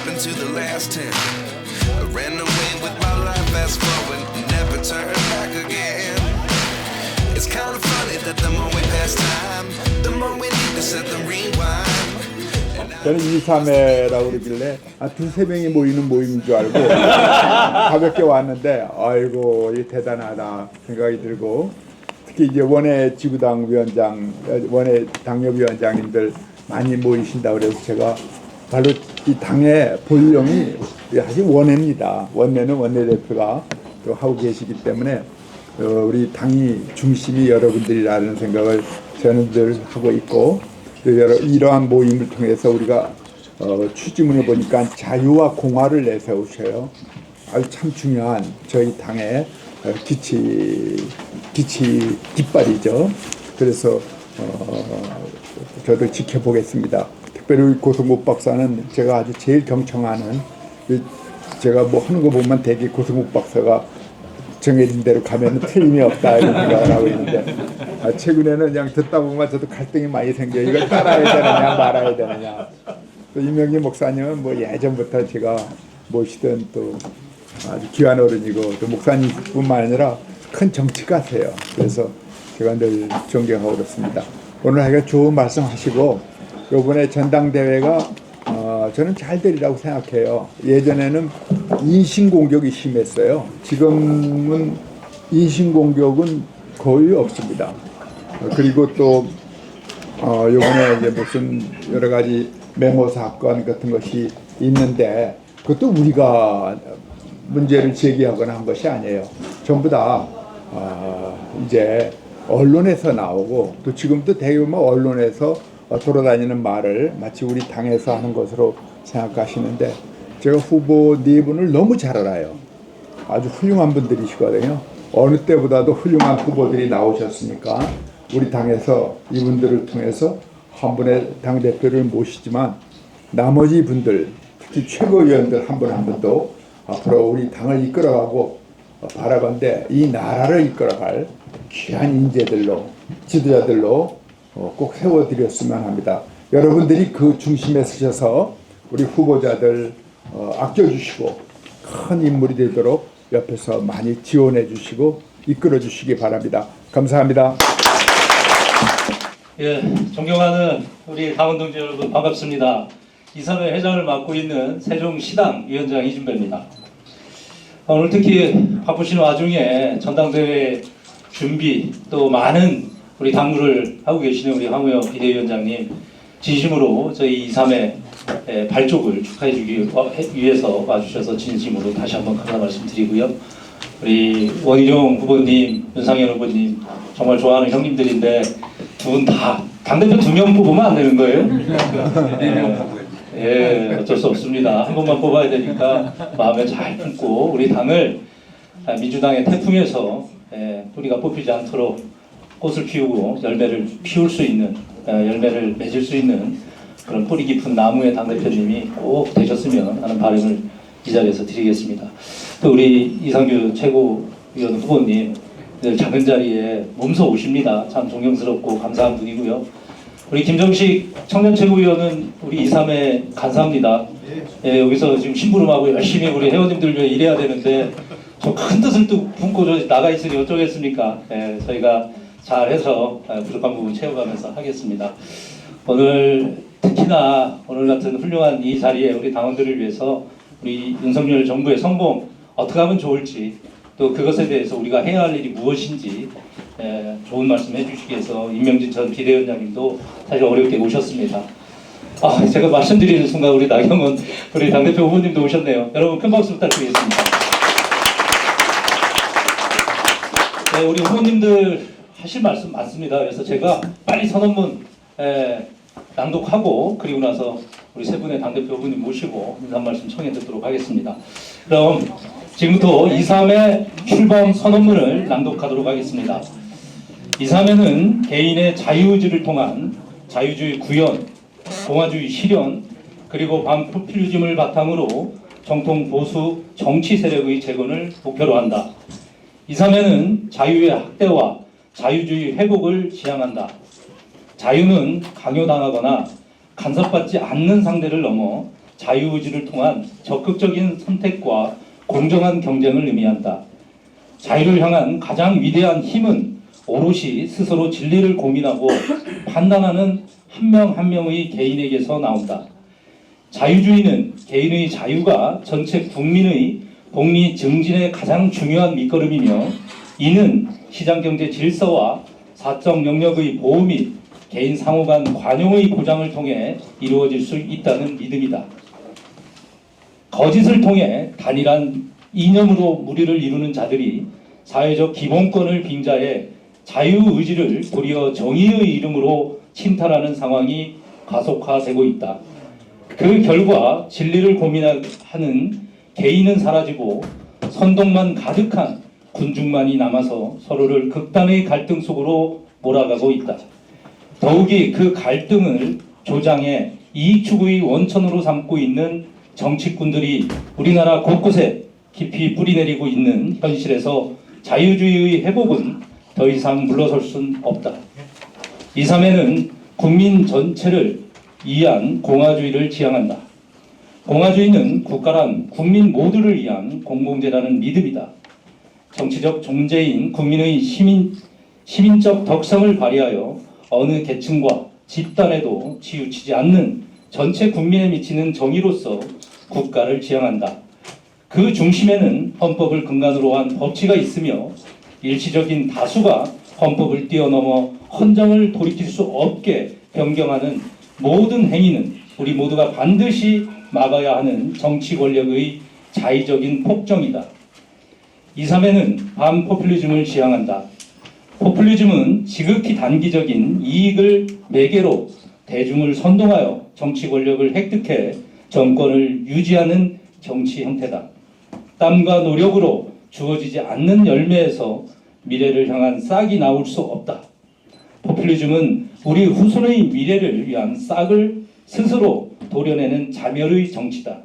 happened to the last 10? I ran away with my life, fast forward, never turn back again. It's kind of funny that the more we pass time, the more we need to set the rewind. 저는 2, 3회라고 그러길래 두세 명이 모이는 모임인 줄 알고 가볍게 왔는데 아이고 이 대단하다 생각이 들고 특히 이제 원외 지구당 위원장, 원외 당협위원장님들 많이 모이신다 그래서 제가 바로 이 당의 본령이 사실 원외입니다. 원내는 원내대표가 또 하고 계시기 때문에 우리 당이 중심이 여러분들이라는 생각을 저는 늘 하고 있고 이러한 모임을 통해서 우리가 취지문을 보니까 자유와 공화를 내세우셔요. 아주 참 중요한 저희 당의 깃발이죠. 그래서 저도 지켜보겠습니다. 특별히 우리 고성국 박사는 제가 아주 제일 경청하는, 제가 뭐 하는 거 보면 되게 고성국 박사가 정해진 대로 가면 틀림이 없다 이런 생각을 하고 있는데 최근에는 그냥 듣다 보면 저도 갈등이 많이 생겨요. 이걸 따라야 되느냐 말아야 되느냐. 또 이명기 목사님은 뭐 예전부터 제가 모시던 또 아주 귀한 어른이고 또 목사님뿐만 아니라 큰 정치가세요. 그래서 제가 늘 존경하고 그렇습니다. 오늘 하여간 좋은 말씀 하시고 이번에 전당대회가 저는 잘 되리라고 생각해요. 예전에는 인신공격이 심했어요. 지금은 인신공격은 거의 없습니다. 그리고 또 요번에 이제 무슨 여러 가지 메모 사건 같은 것이 있는데 그것도 우리가 문제를 제기하거나 한 것이 아니에요. 전부 다 이제 언론에서 나오고 또 지금도 대부분 언론에서 돌아다니는 말을 마치 우리 당에서 하는 것으로 생각하시는데 제가 후보 네 분을 너무 잘 알아요. 아주 훌륭한 분들이시거든요. 어느 때보다도 훌륭한 후보들이 나오셨으니까 우리 당에서 이분들을 통해서 한 분의 당대표를 모시지만 나머지 분들 특히 최고위원들 한 분 한 분도 앞으로 우리 당을 이끌어가고 바라건대 이 나라를 이끌어갈 귀한 인재들로 지도자들로 꼭 세워드렸으면 합니다. 여러분들이 그 중심에 서셔서 우리 후보자들 아껴주시고 큰 인물이 되도록 옆에서 많이 지원해 주시고 이끌어 주시기 바랍니다. 감사합니다. 예, 존경하는 우리 당원 동지 여러분 반갑습니다. 이사회 회장을 맡고 있는 세종시당 위원장 이준배입니다. 오늘 특히 바쁘신 와중에 전당대회 준비 또 많은 우리 당무를 하고 계시는 우리 황우여 비대위원장님 진심으로 저희 2, 3회 발족을 축하해 주기 위해서 와주셔서 진심으로 다시 한번 감사 말씀드리고요. 우리 원희룡 후보님, 윤상현 후보님 정말 좋아하는 형님들인데 두 분 다 당대표 2명 뽑으면 안 되는 거예요? 예, 어쩔 수 없습니다. 한 번만 뽑아야 되니까 마음에 잘 품고 우리 당을 민주당의 태풍에서 뿌리가 뽑히지 않도록 꽃을 피우고 열매를 피울 수 있는, 열매를 맺을 수 있는 그런 뿌리 깊은 나무의 당대표님이 꼭 되셨으면 하는 바람을 이 자리에서 드리겠습니다. 또 우리 이상규 최고위원 후보님 늘 작은 자리에 몸소 오십니다. 참 존경스럽고 감사한 분이고요. 우리 김정식 청년 최고위원은 우리 2, 3회 간사합니다. 예, 여기서 지금 심부름하고 열심히 우리 회원님들 위해 일해야 되는데 저 큰 뜻을 또 품고 저 나가 있으니 어쩌겠습니까? 예, 저희가 잘해서 부족한 부분 채워가면서 하겠습니다. 오늘 특히나 오늘 같은 훌륭한 이 자리에 우리 당원들을 위해서 우리 윤석열 정부의 성공 어떻게 하면 좋을지 또 그것에 대해서 우리가 해야 할 일이 무엇인지 좋은 말씀 해주시기 위해서 임명진 전 비대위원장님도 사실 어렵게 오셨습니다. 제가 말씀드리는 순간 우리 나경원 우리 당대표 후보님도 오셨네요. 여러분 큰 박수 부탁드리겠습니다. 네, 우리 후보님들 하실 말씀 많습니다. 그래서 제가 빨리 선언문 낭독하고 그리고 나서 우리 세 분의 당대표 후보님 모시고 인사 말씀 청해 듣도록 하겠습니다. 그럼 지금부터 2, 3회 출범 선언문을 낭독하도록 하겠습니다. 2, 3회는 개인의 자유의지를 통한 자유주의 구현, 공화주의 실현, 그리고 반포퓰리즘을 바탕으로 정통 보수 정치 세력의 재건을 목표로 한다. 2, 3회는 자유의 확대와 자유주의 회복을 지향한다. 자유는 강요당하거나 간섭받지 않는 상대를 넘어 자유의지를 통한 적극적인 선택과 공정한 경쟁을 의미한다. 자유를 향한 가장 위대한 힘은 오롯이 스스로 진리를 고민하고 판단하는 한 명 한 명의 개인에게서 나온다. 자유주의는 개인의 자유가 전체 국민의 복리 증진의 가장 중요한 밑거름이며, 이는 시장경제 질서와 사적 영역의 보호 및 개인 상호 간 관용의 보장을 통해 이루어질 수 있다는 믿음이다. 거짓을 통해 단일한 이념으로 무리를 이루는 자들이 사회적 기본권을 빙자해 자유의지를 도리어 정의의 이름으로 침탈하는 상황이 가속화되고 있다. 그 결과 진리를 고민하는 개인은 사라지고 선동만 가득한 군중만이 남아서 서로를 극단의 갈등 속으로 몰아가고 있다. 더욱이 그 갈등을 조장해 이익 추구의 원천으로 삼고 있는 정치꾼들이 우리나라 곳곳에 깊이 뿌리내리고 있는 현실에서 자유주의의 회복은 더 이상 물러설 순 없다. 2.3에는 국민 전체를 위한 공화주의를 지향한다. 공화주의는 국가란 국민 모두를 위한 공공재라는 믿음이다. 정치적 존재인 국민의 시민적 덕성을 발휘하여 어느 계층과 집단에도 치우치지 않는 전체 국민에 미치는 정의로서 국가를 지향한다. 그 중심에는 헌법을 근간으로 한 법치가 있으며, 일시적인 다수가 헌법을 뛰어넘어 헌정을 돌이킬 수 없게 변경하는 모든 행위는 우리 모두가 반드시 막아야 하는 정치 권력의 자의적인 폭정이다. 2.3에는 반포퓰리즘을 지향한다. 포퓰리즘은 지극히 단기적인 이익을 매개로 대중을 선동하여 정치 권력을 획득해 정권을 유지하는 정치 형태다. 땀과 노력으로 주어지지 않는 열매에서 미래를 향한 싹이 나올 수 없다. 포퓰리즘은 우리 후손의 미래를 위한 싹을 스스로 도려내는 자멸의 정치다.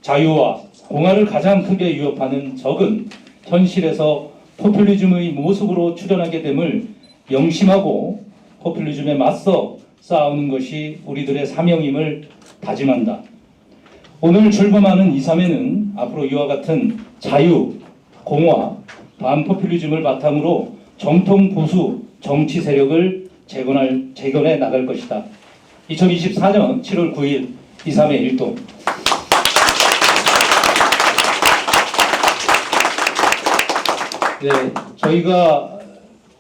자유와 공화를 가장 크게 위협하는 적은 현실에서 포퓰리즘의 모습으로 출현하게 됨을 명심하고 포퓰리즘에 맞서 싸우는 것이 우리들의 사명임을 다짐한다. 오늘 출범하는 2.3에는 앞으로 이와 같은 자유, 공화, 반포퓰리즘을 바탕으로 정통 보수 정치 세력을 재건해 나갈 것이다. 2024년 7월 9일 2.3의 일동. 네, 저희가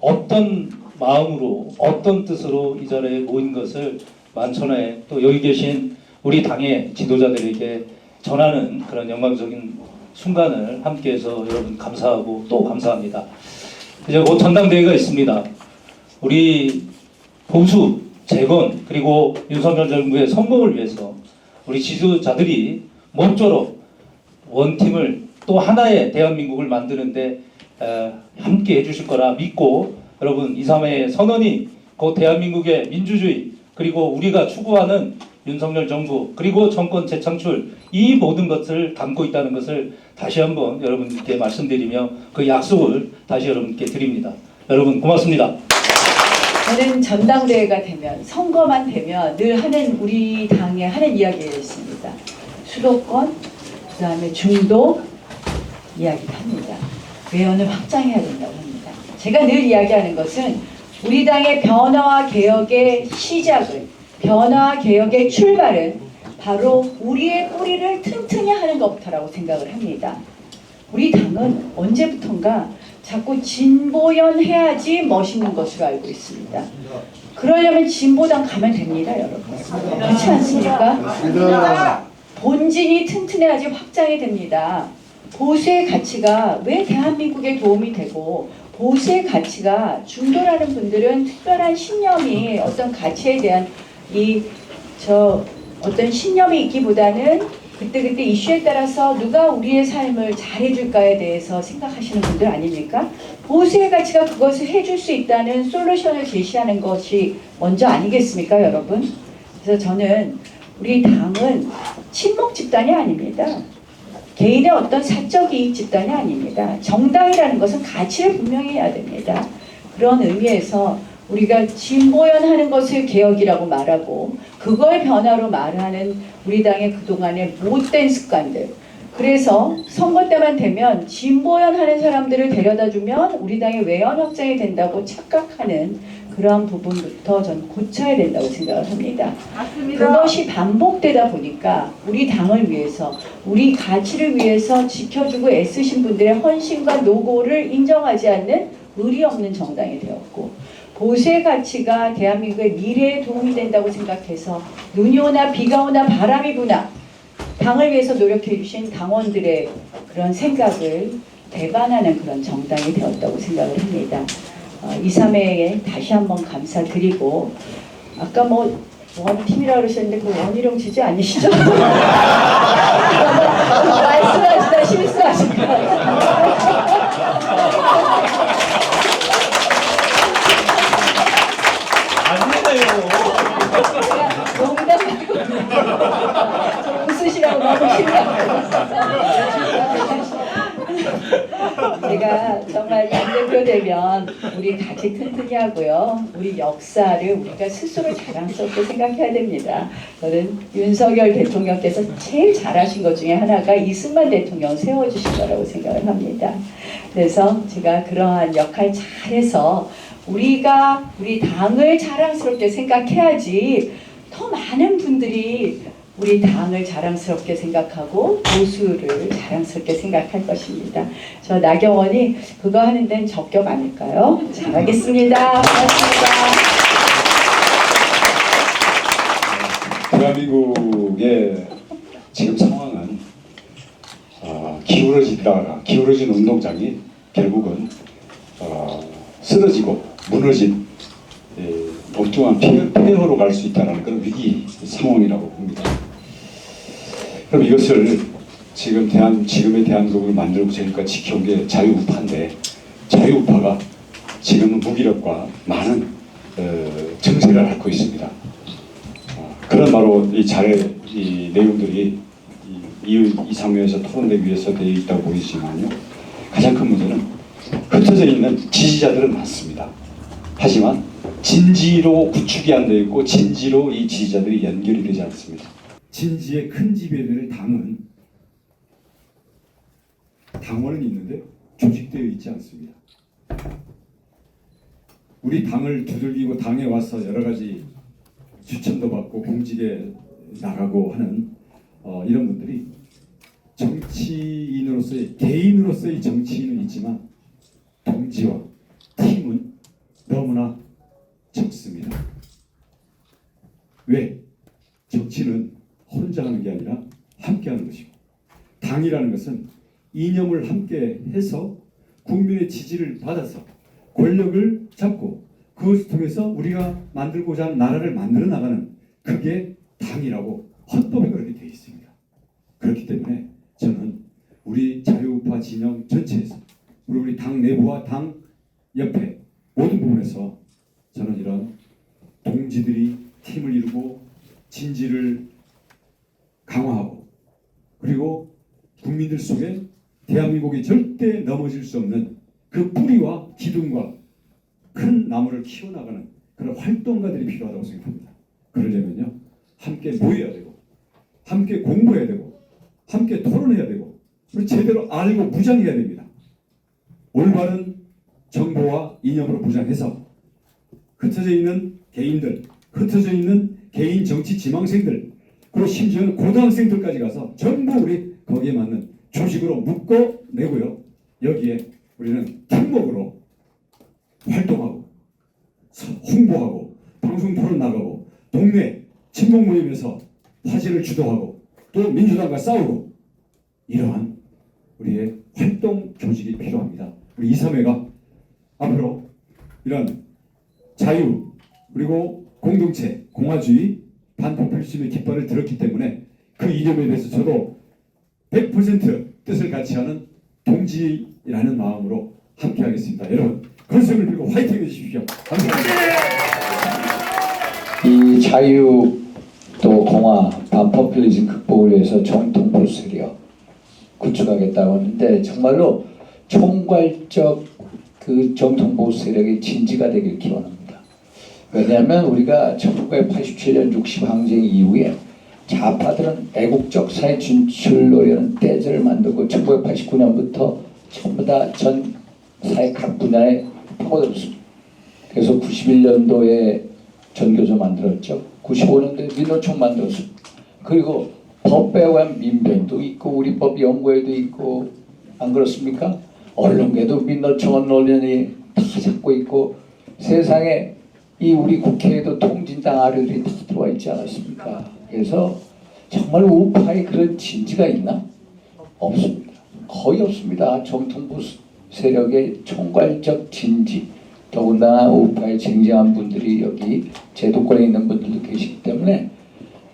어떤 마음으로 어떤 뜻으로 이 자리에 모인 것을 만천하에 또 여기 계신 우리 당의 지도자들에게 전하는 그런 영광적인 순간을 함께해서 여러분 감사하고 또 감사합니다. 이제 곧 전당대회가 있습니다. 우리 보수, 재건, 그리고 윤석열 정부의 성공을 위해서 우리 지도자들이 모쪼록 원팀을 또 하나의 대한민국을 만드는데 함께 해주실 거라 믿고, 여러분 2.3의 선언이 곧 대한민국의 민주주의, 그리고 우리가 추구하는 윤석열 정부, 그리고 정권 재창출, 이 모든 것을 담고 있다는 것을 다시 한번 여러분께 말씀드리며 그 약속을 다시 여러분께 드립니다. 여러분 고맙습니다. 저는 전당대회가 되면, 선거만 되면 늘 하는, 우리 당에 하는 이야기가 있습니다. 수도권, 그 다음에 중도 이야기를 합니다. 외연을 확장해야 된다고 합니다. 제가 늘 이야기하는 것은 우리 당의 변화와 개혁의 시작을, 변화와 개혁의 출발은 바로 우리의 뿌리를 튼튼히 하는 것부터라고 생각을 합니다. 우리 당은 언제부턴가 자꾸 진보연 해야지 멋있는 것으로 알고 있습니다. 그러려면 진보당 가면 됩니다, 여러분. 그렇지 않습니까? 본진이 튼튼해야지 확장이 됩니다. 보수의 가치가 왜 대한민국에 도움이 되고, 보수의 가치가 중도라는 분들은 특별한 신념이, 어떤 가치에 대한 어떤 신념이 있기보다는 그때그때 이슈에 따라서 누가 우리의 삶을 잘해줄까에 대해서 생각하시는 분들 아닙니까? 보수의 가치가 그것을 해줄 수 있다는 솔루션을 제시하는 것이 먼저 아니겠습니까, 여러분? 그래서 저는 우리 당은 친목 집단이 아닙니다. 개인의 어떤 사적 이익 집단이 아닙니다. 정당이라는 것은 가치를 분명히 해야 됩니다. 그런 의미에서 우리가 진보연하는 것을 개혁이라고 말하고 그걸 변화로 말하는 우리 당의 그동안의 못된 습관들. 그래서 선거 때만 되면 진보연하는 사람들을 데려다주면 우리 당의 외연 확장이 된다고 착각하는 그러한 부분부터 저는 고쳐야 된다고 생각을 합니다. 맞습니다. 그것이 반복되다 보니까 우리 당을 위해서 우리 가치를 위해서 지켜주고 애쓰신 분들의 헌신과 노고를 인정하지 않는 의리 없는 정당이 되었고 보수의 가치가 대한민국의 미래에 도움이 된다고 생각해서 눈이 오나 비가 오나 바람이 부나 당을 위해서 노력해 주신 당원들의 그런 생각을 배반하는 그런 정당이 되었다고 생각을 합니다. 2, 3회에 다시 한번 감사드리고 아까 뭐하는 팀이라고 그러셨는데 그 원희룡 지지 아니시죠? 말씀하시다 실수하신 거 아니에요. 농담이고 웃으시라고 너무 힘들어요. 제가 정말 당대표 되면 우리 같이 튼튼히 하고요. 우리 역사를 우리가 스스로 자랑스럽게 생각해야 됩니다. 저는 윤석열 대통령께서 제일 잘하신 것 중에 하나가 이승만 대통령 세워주신 거라고 생각을 합니다. 그래서 제가 그러한 역할 잘해서 우리가 우리 당을 자랑스럽게 생각해야지 더 많은 분들이 우리 당을 자랑스럽게 생각하고 보수를 자랑스럽게 생각할 것입니다. 저 나경원이 그거 하는 데는 적격 아닐까요? 잘하겠습니다. 고맙습니다. 대한민국의 지금 상황은 기울어진 운동장이 결국은 쓰러지고 무너진 엉뚱한 폐허로 갈 수 있다는 그런 위기 상황이라고 봅니다. 그럼 이것을 지금의 대한민국을 만들고 지금까지 지켜온 게 자유우파인데 자유우파가 지금은 무기력과 많은 정세를 앓고 있습니다. 그런 바로 이 내용들이 이 3회에서 토론되기 위해서 되어 있다고 보이지만요. 가장 큰 문제는 흩어져 있는 지지자들은 많습니다. 하지만 진지로 구축이 안 되어 있고 진지로 이 지지자들이 연결이 되지 않습니다. 진지의 큰 지배를 당원은 있는데 조직되어 있지 않습니다. 우리 당을 두들기고 당에 와서 여러 가지 추천도 받고 공직에 나가고 하는 이런 분들이 정치인으로서의 개인으로서의 정치인은 있지만 동지와 팀은 너무나 적습니다. 왜? 정치는 혼자 하는 게 아니라 함께 하는 것이고 당이라는 것은 이념을 함께 해서 국민의 지지를 받아서 권력을 잡고 그것을 통해서 우리가 만들고자 하는 나라를 만들어 나가는 그게 당이라고 헌법에 그렇게 되어 있습니다. 그렇기 때문에 저는 우리 자유우파 진영 전체에서 우리 당 내부와 당 옆에 모든 부분에서 저는 이런 동지들이 팀을 이루고 진지를 강화하고 그리고 국민들 속에 대한민국이 절대 넘어질 수 없는 그 뿌리와 기둥과 큰 나무를 키워나가는 그런 활동가들이 필요하다고 생각합니다. 그러려면요 함께 모여야 되고 함께 공부해야 되고 함께 토론해야 되고 그리고 제대로 알고 무장해야 됩니다. 올바른 정보와 이념으로 무장해서 흩어져 있는 개인들, 흩어져 있는 개인 정치 지망생들 그리고 심지어는 고등학생들까지 가서 전부 우리 거기에 맞는 조직으로 묶어내고요. 여기에 우리는 팀워크로 활동하고 홍보하고 방송 토론 나가고 동네 친목 모임에서 화제를 주도하고 또 민주당과 싸우고 이러한 우리의 활동 조직이 필요합니다. 우리 2, 3회가 앞으로 이런 자유 그리고 공동체, 공화주의, 반포퓰리즘의 깃발을 들었기 때문에 그 이념에 대해서 저도 100% 뜻을 같이 하는 동지라는 마음으로 함께 하겠습니다. 여러분 건승을 빌고 화이팅 해주십시오. 감사합니다. 이 자유 또 공화 반포퓰리즘 극복을 위해서 정통보수 세력 구축하겠다고 하는데 정말로 총괄적 그 정통보수 세력의 진지가 되길 기원합니다. 왜냐하면 우리가 1987년 60 항쟁 이후에 좌파들은 애국적 사회 진출로라는 떼제를 만들고 1989년부터 전부 다 전 사회 각 분야에 파고들었습니다. 그래서 91년도에 전교조 만들었죠. 95년도에 민노총 만들었습니다. 그리고 법배관 민변도 있고 우리 법 연구회도 있고 안 그렇습니까? 언론계도 민노총 언론이 다 잡고 있고 세상에 이 우리 국회에도 통진당 아류들이 다 들어와 있지 않았습니까? 그래서 정말 우파의 그런 진지가 있나? 없습니다. 거의 없습니다. 정통부 세력의 총괄적 진지, 더군다나 우파의 쟁쟁한 분들이 여기 제도권에 있는 분들도 계시기 때문에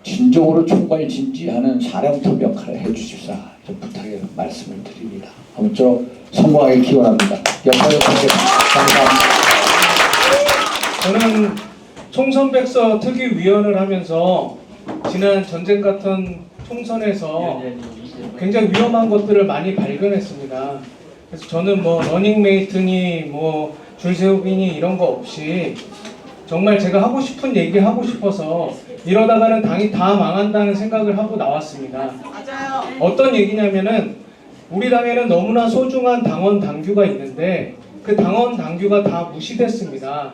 진정으로 총괄 진지하는 사령탑 역할을 해주십사 좀 부탁해 말씀을 드립니다. 아무쪼록 성공하길 기원합니다. 역할을 감사합니다. 저는 총선백서 특위위원을 하면서 지난 전쟁 같은 총선에서 굉장히 위험한 것들을 많이 발견했습니다. 그래서 저는 뭐 러닝메이트니 뭐 줄세우기니 이런 거 없이 정말 제가 하고 싶은 얘기 하고 싶어서 이러다가는 당이 다 망한다는 생각을 하고 나왔습니다. 맞아요. 어떤 얘기냐면은 우리 당에는 너무나 소중한 당원 당규가 있는데 그 당원 당규가 다 무시됐습니다.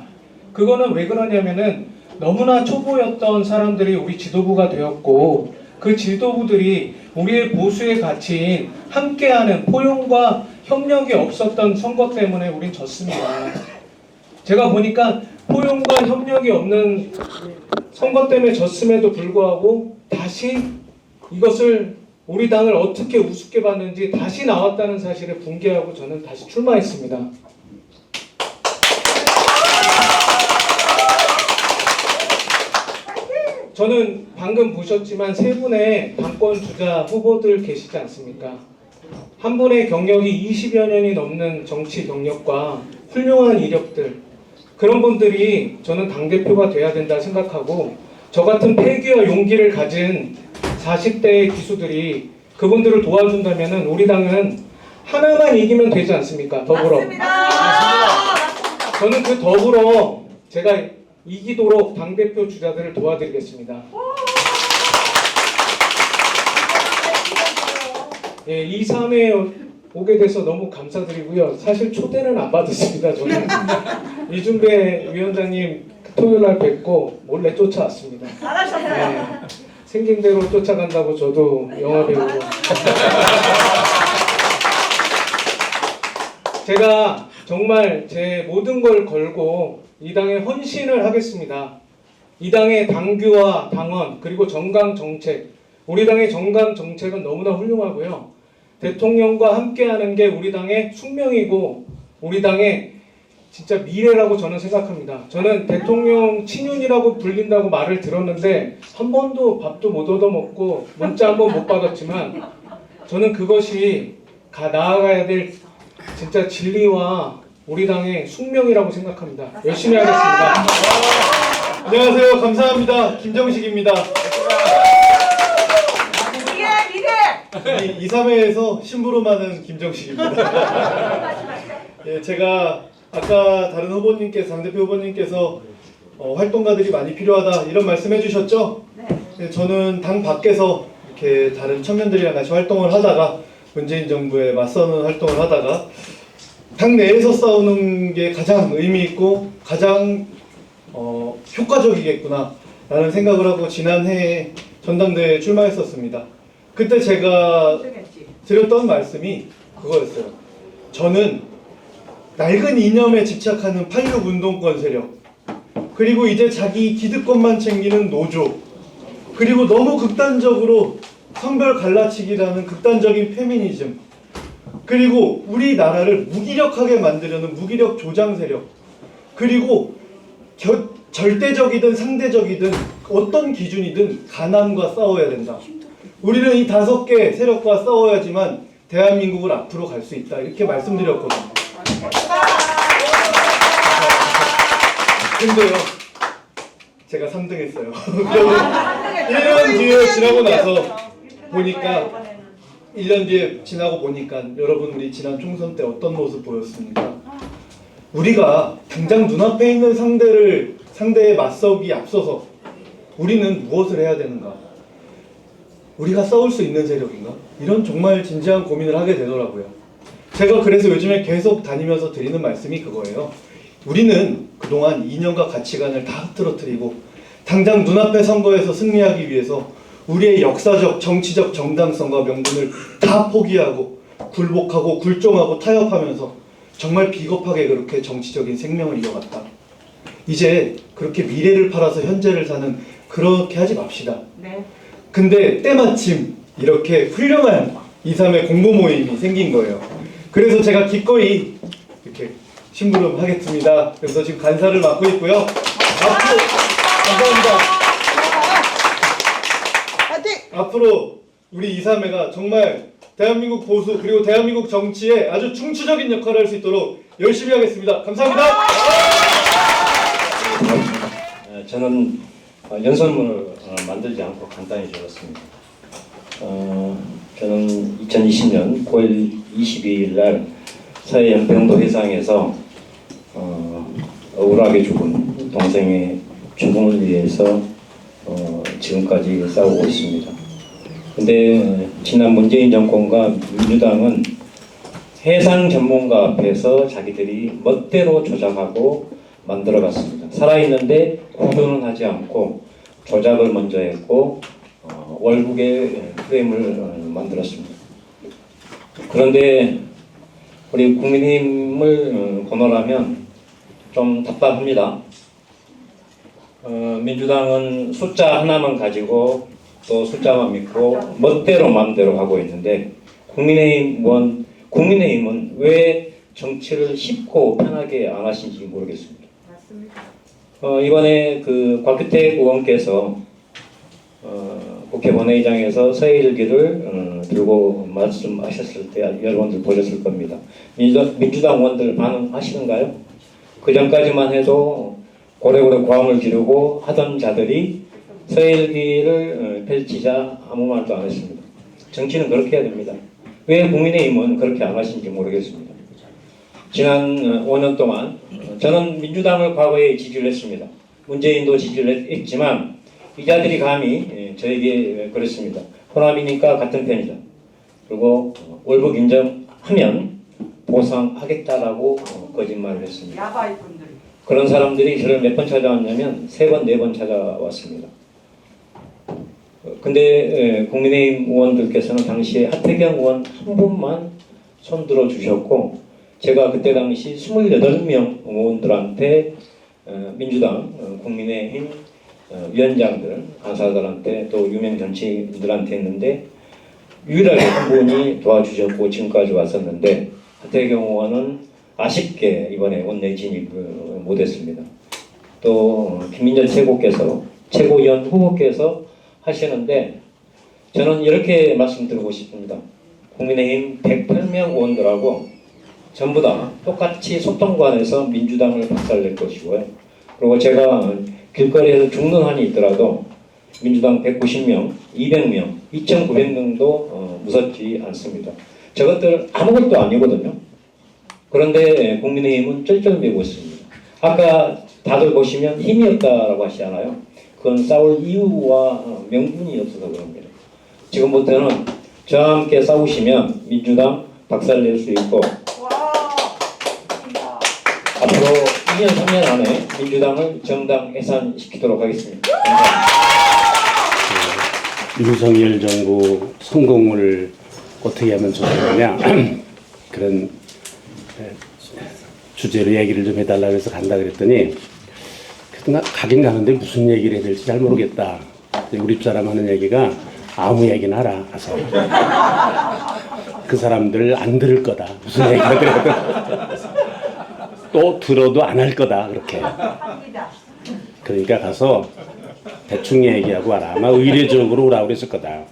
그거는 왜 그러냐면은 너무나 초보였던 사람들이 우리 지도부가 되었고 그 지도부들이 우리의 보수의 가치인 함께하는 포용과 협력이 없었던 선거 때문에 우린 졌습니다. 제가 보니까 포용과 협력이 없는 선거 때문에 졌음에도 불구하고 다시 이것을 우리 당을 어떻게 우습게 봤는지 다시 나왔다는 사실을 붕괴하고 저는 다시 출마했습니다. 저는 방금 보셨지만 세 분의 당권 주자 후보들 계시지 않습니까? 한 분의 경력이 20여 년이 넘는 정치 경력과 훌륭한 이력들, 그런 분들이 저는 당대표가 돼야 된다 생각하고 저 같은 패기와 용기를 가진 40대의 기수들이 그분들을 도와준다면 우리 당은 하나만 이기면 되지 않습니까? 더불어. 맞습니다. 저는 그 더불어 제가 이기도록 당대표 주자들을 도와드리겠습니다. 예, 2, 3회 오게 돼서 너무 감사드리고요. 사실 초대는 안 받았습니다. 저는 이준배 위원장님 토요일날 뵙고 몰래 쫓아왔습니다. 예, 생긴 대로 쫓아간다고 저도 영화 배우고 제가 정말 제 모든 걸 걸고 이 당에 헌신을 하겠습니다. 이 당의 당규와 당원 그리고 정강 정책, 우리 당의 정강 정책은 너무나 훌륭하고요. 대통령과 함께하는 게 우리 당의 숙명이고 우리 당의 진짜 미래라고 저는 생각합니다. 저는 대통령 친윤이라고 불린다고 말을 들었는데 한 번도 밥도 못 얻어먹고 문자 한 번 못 받았지만 저는 그것이 나아가야 될 진짜 진리와 우리 당의 숙명이라고 생각합니다. 열심히 하겠습니다. 안녕하세요. 감사합니다. 김정식입니다. 2, 3회에서 심부름하는 김정식입니다. 예, 제가 아까 다른 후보님께서, 당대표 후보님께서 활동가들이 많이 필요하다 이런 말씀해 주셨죠? 네. 저는 당 밖에서 이렇게 다른 청년들이랑 같이 활동을 하다가 문재인 정부에 맞서는 활동을 하다가 당 내에서 싸우는 게 가장 의미 있고 가장 효과적이겠구나 라는 생각을 하고 지난해 전당대회에 출마했었습니다. 그때 제가 드렸던 말씀이 그거였어요. 저는 낡은 이념에 집착하는 86 운동권 세력, 그리고 이제 자기 기득권만 챙기는 노조, 그리고 너무 극단적으로 성별 갈라치기라는 극단적인 페미니즘, 그리고 우리나라를 무기력하게 만들려는 무기력 조장 세력, 그리고 절대적이든 상대적이든 어떤 기준이든 가난과 싸워야 된다. 우리는 이 5개 세력과 싸워야지만 대한민국을 앞으로 갈 수 있다. 이렇게 말씀드렸거든요. 근데요, 제가 3등 했어요. 1년 뒤에 지나고 나서 보니까 1년 뒤에 지나고 보니까 여러분 우리 지난 총선 때 어떤 모습 보였습니까? 우리가 당장 눈앞에 있는 상대를 상대에 맞서기 앞서서 우리는 무엇을 해야 되는가? 우리가 싸울 수 있는 세력인가? 이런 정말 진지한 고민을 하게 되더라고요. 제가 그래서 요즘에 계속 다니면서 드리는 말씀이 그거예요. 우리는 그동안 이념과 가치관을 다 흐트러뜨리고 당장 눈앞의 선거에서 승리하기 위해서 우리의 역사적, 정치적 정당성과 명분을 다 포기하고 굴복하고 굴종하고 타협하면서 정말 비겁하게 그렇게 정치적인 생명을 이어갔다. 이제 그렇게 미래를 팔아서 현재를 사는 그렇게 하지 맙시다. 근데 때마침 이렇게 훌륭한 2.3의 공모 모임이 생긴 거예요. 그래서 제가 기꺼이 이렇게 심부름하겠습니다. 그래서 지금 간사를 맡고 있고요. 앞으로 감사합니다. 앞으로 우리 2.3회가 정말 대한민국 보수 그리고 대한민국 정치에 아주 중추적인 역할을 할 수 있도록 열심히 하겠습니다. 감사합니다. 저는 연설문을 만들지 않고 간단히 적었습니다. 저는 2020년 9월 22일 날 사회연평도 회상에서 억울하게 죽은 동생의 죽음을 위해서 지금까지 싸우고 있습니다. 근데 지난 문재인 정권과 민주당은 해상 전문가 앞에서 자기들이 멋대로 조작하고 만들어갔습니다. 살아있는데 구조는 하지 않고 조작을 먼저 했고 월북의 프레임을 만들었습니다. 그런데 우리 국민의힘을 권하라면 좀 답답합니다. 민주당은 숫자 하나만 가지고 또 숫자만 믿고 멋대로 마음대로 하고 있는데 국민의힘은 왜 정치를 쉽고 편하게 안 하신지 모르겠습니다. 맞습니다. 이번에 그 곽규택 의원께서 국회 본회의장에서 서해일기를 들고 말씀하셨을 때 여러분들 보셨을 겁니다. 민주당 의원들 반응하시는가요? 그 전까지만 해도 고래고래 고함을 지르고 하던 자들이 서해일기를 펼치자 아무 말도 안 했습니다. 정치는 그렇게 해야 됩니다. 왜 국민의힘은 그렇게 안 하신지 모르겠습니다. 지난 5년 동안 저는 민주당을 과거에 지지를 했습니다. 문재인도 지지를 했지만 이 자들이 감히 저에게 그랬습니다. 호남이니까 같은 편이다. 그리고 월북 인정하면 보상하겠다라고 거짓말을 했습니다. 야바이꾼들. 그런 사람들이 저를 몇 번 찾아왔냐면 3번, 4번 찾아왔습니다. 근데 국민의힘 의원들께서는 당시에 하태경 의원 한 분만 손들어 주셨고 제가 그때 당시 28명 의원들한테 민주당, 국민의힘 위원장들, 간사들한테 또 유명 정치인들한테 했는데 유일하게 한 분이 도와주셨고 지금까지 왔었는데 하태경 의원은 아쉽게 이번에 원내 진입을 못했습니다. 또 김민철 최고위원 후보께서 하시는데 저는 이렇게 말씀드리고 싶습니다. 국민의힘 108명 의원들하고 전부 다 똑같이 소통관에서 민주당을 박살낼 것이고요. 그리고 제가 길거리에서 죽는 한이 있더라도 민주당 190명, 200명, 2,900명도 무섭지 않습니다. 저것들 아무것도 아니거든요. 그런데 국민의힘은 쩔쩔매고 있습니다. 아까 다들 보시면 힘이 없다라고 하시잖아요. 그건 싸울 이유와 명분이 없어서 그럽니다. 지금부터는 저와 함께 싸우시면 민주당 박살낼 수 있고 앞으로 2년, 3년 안에 민주당을 정당 해산시키도록 하겠습니다. 윤석열 정부 성공을 어떻게 하면 좋겠느냐 그런 주제로 얘기를 좀 해달라고 해서 간다 그랬더니 그동안 가긴 가는데 무슨 얘기를 해야 될지 잘 모르겠다. 우리 집사람 하는 얘기가 아무 얘기나 하라 가서 그 사람들 안 들을 거다. 무슨 얘기를 그래도 또 들어도 안 할 거다. 그렇게 그러니까 가서 대충 얘기하고 와라. 아마 의례적으로 오라고 그랬을 거다.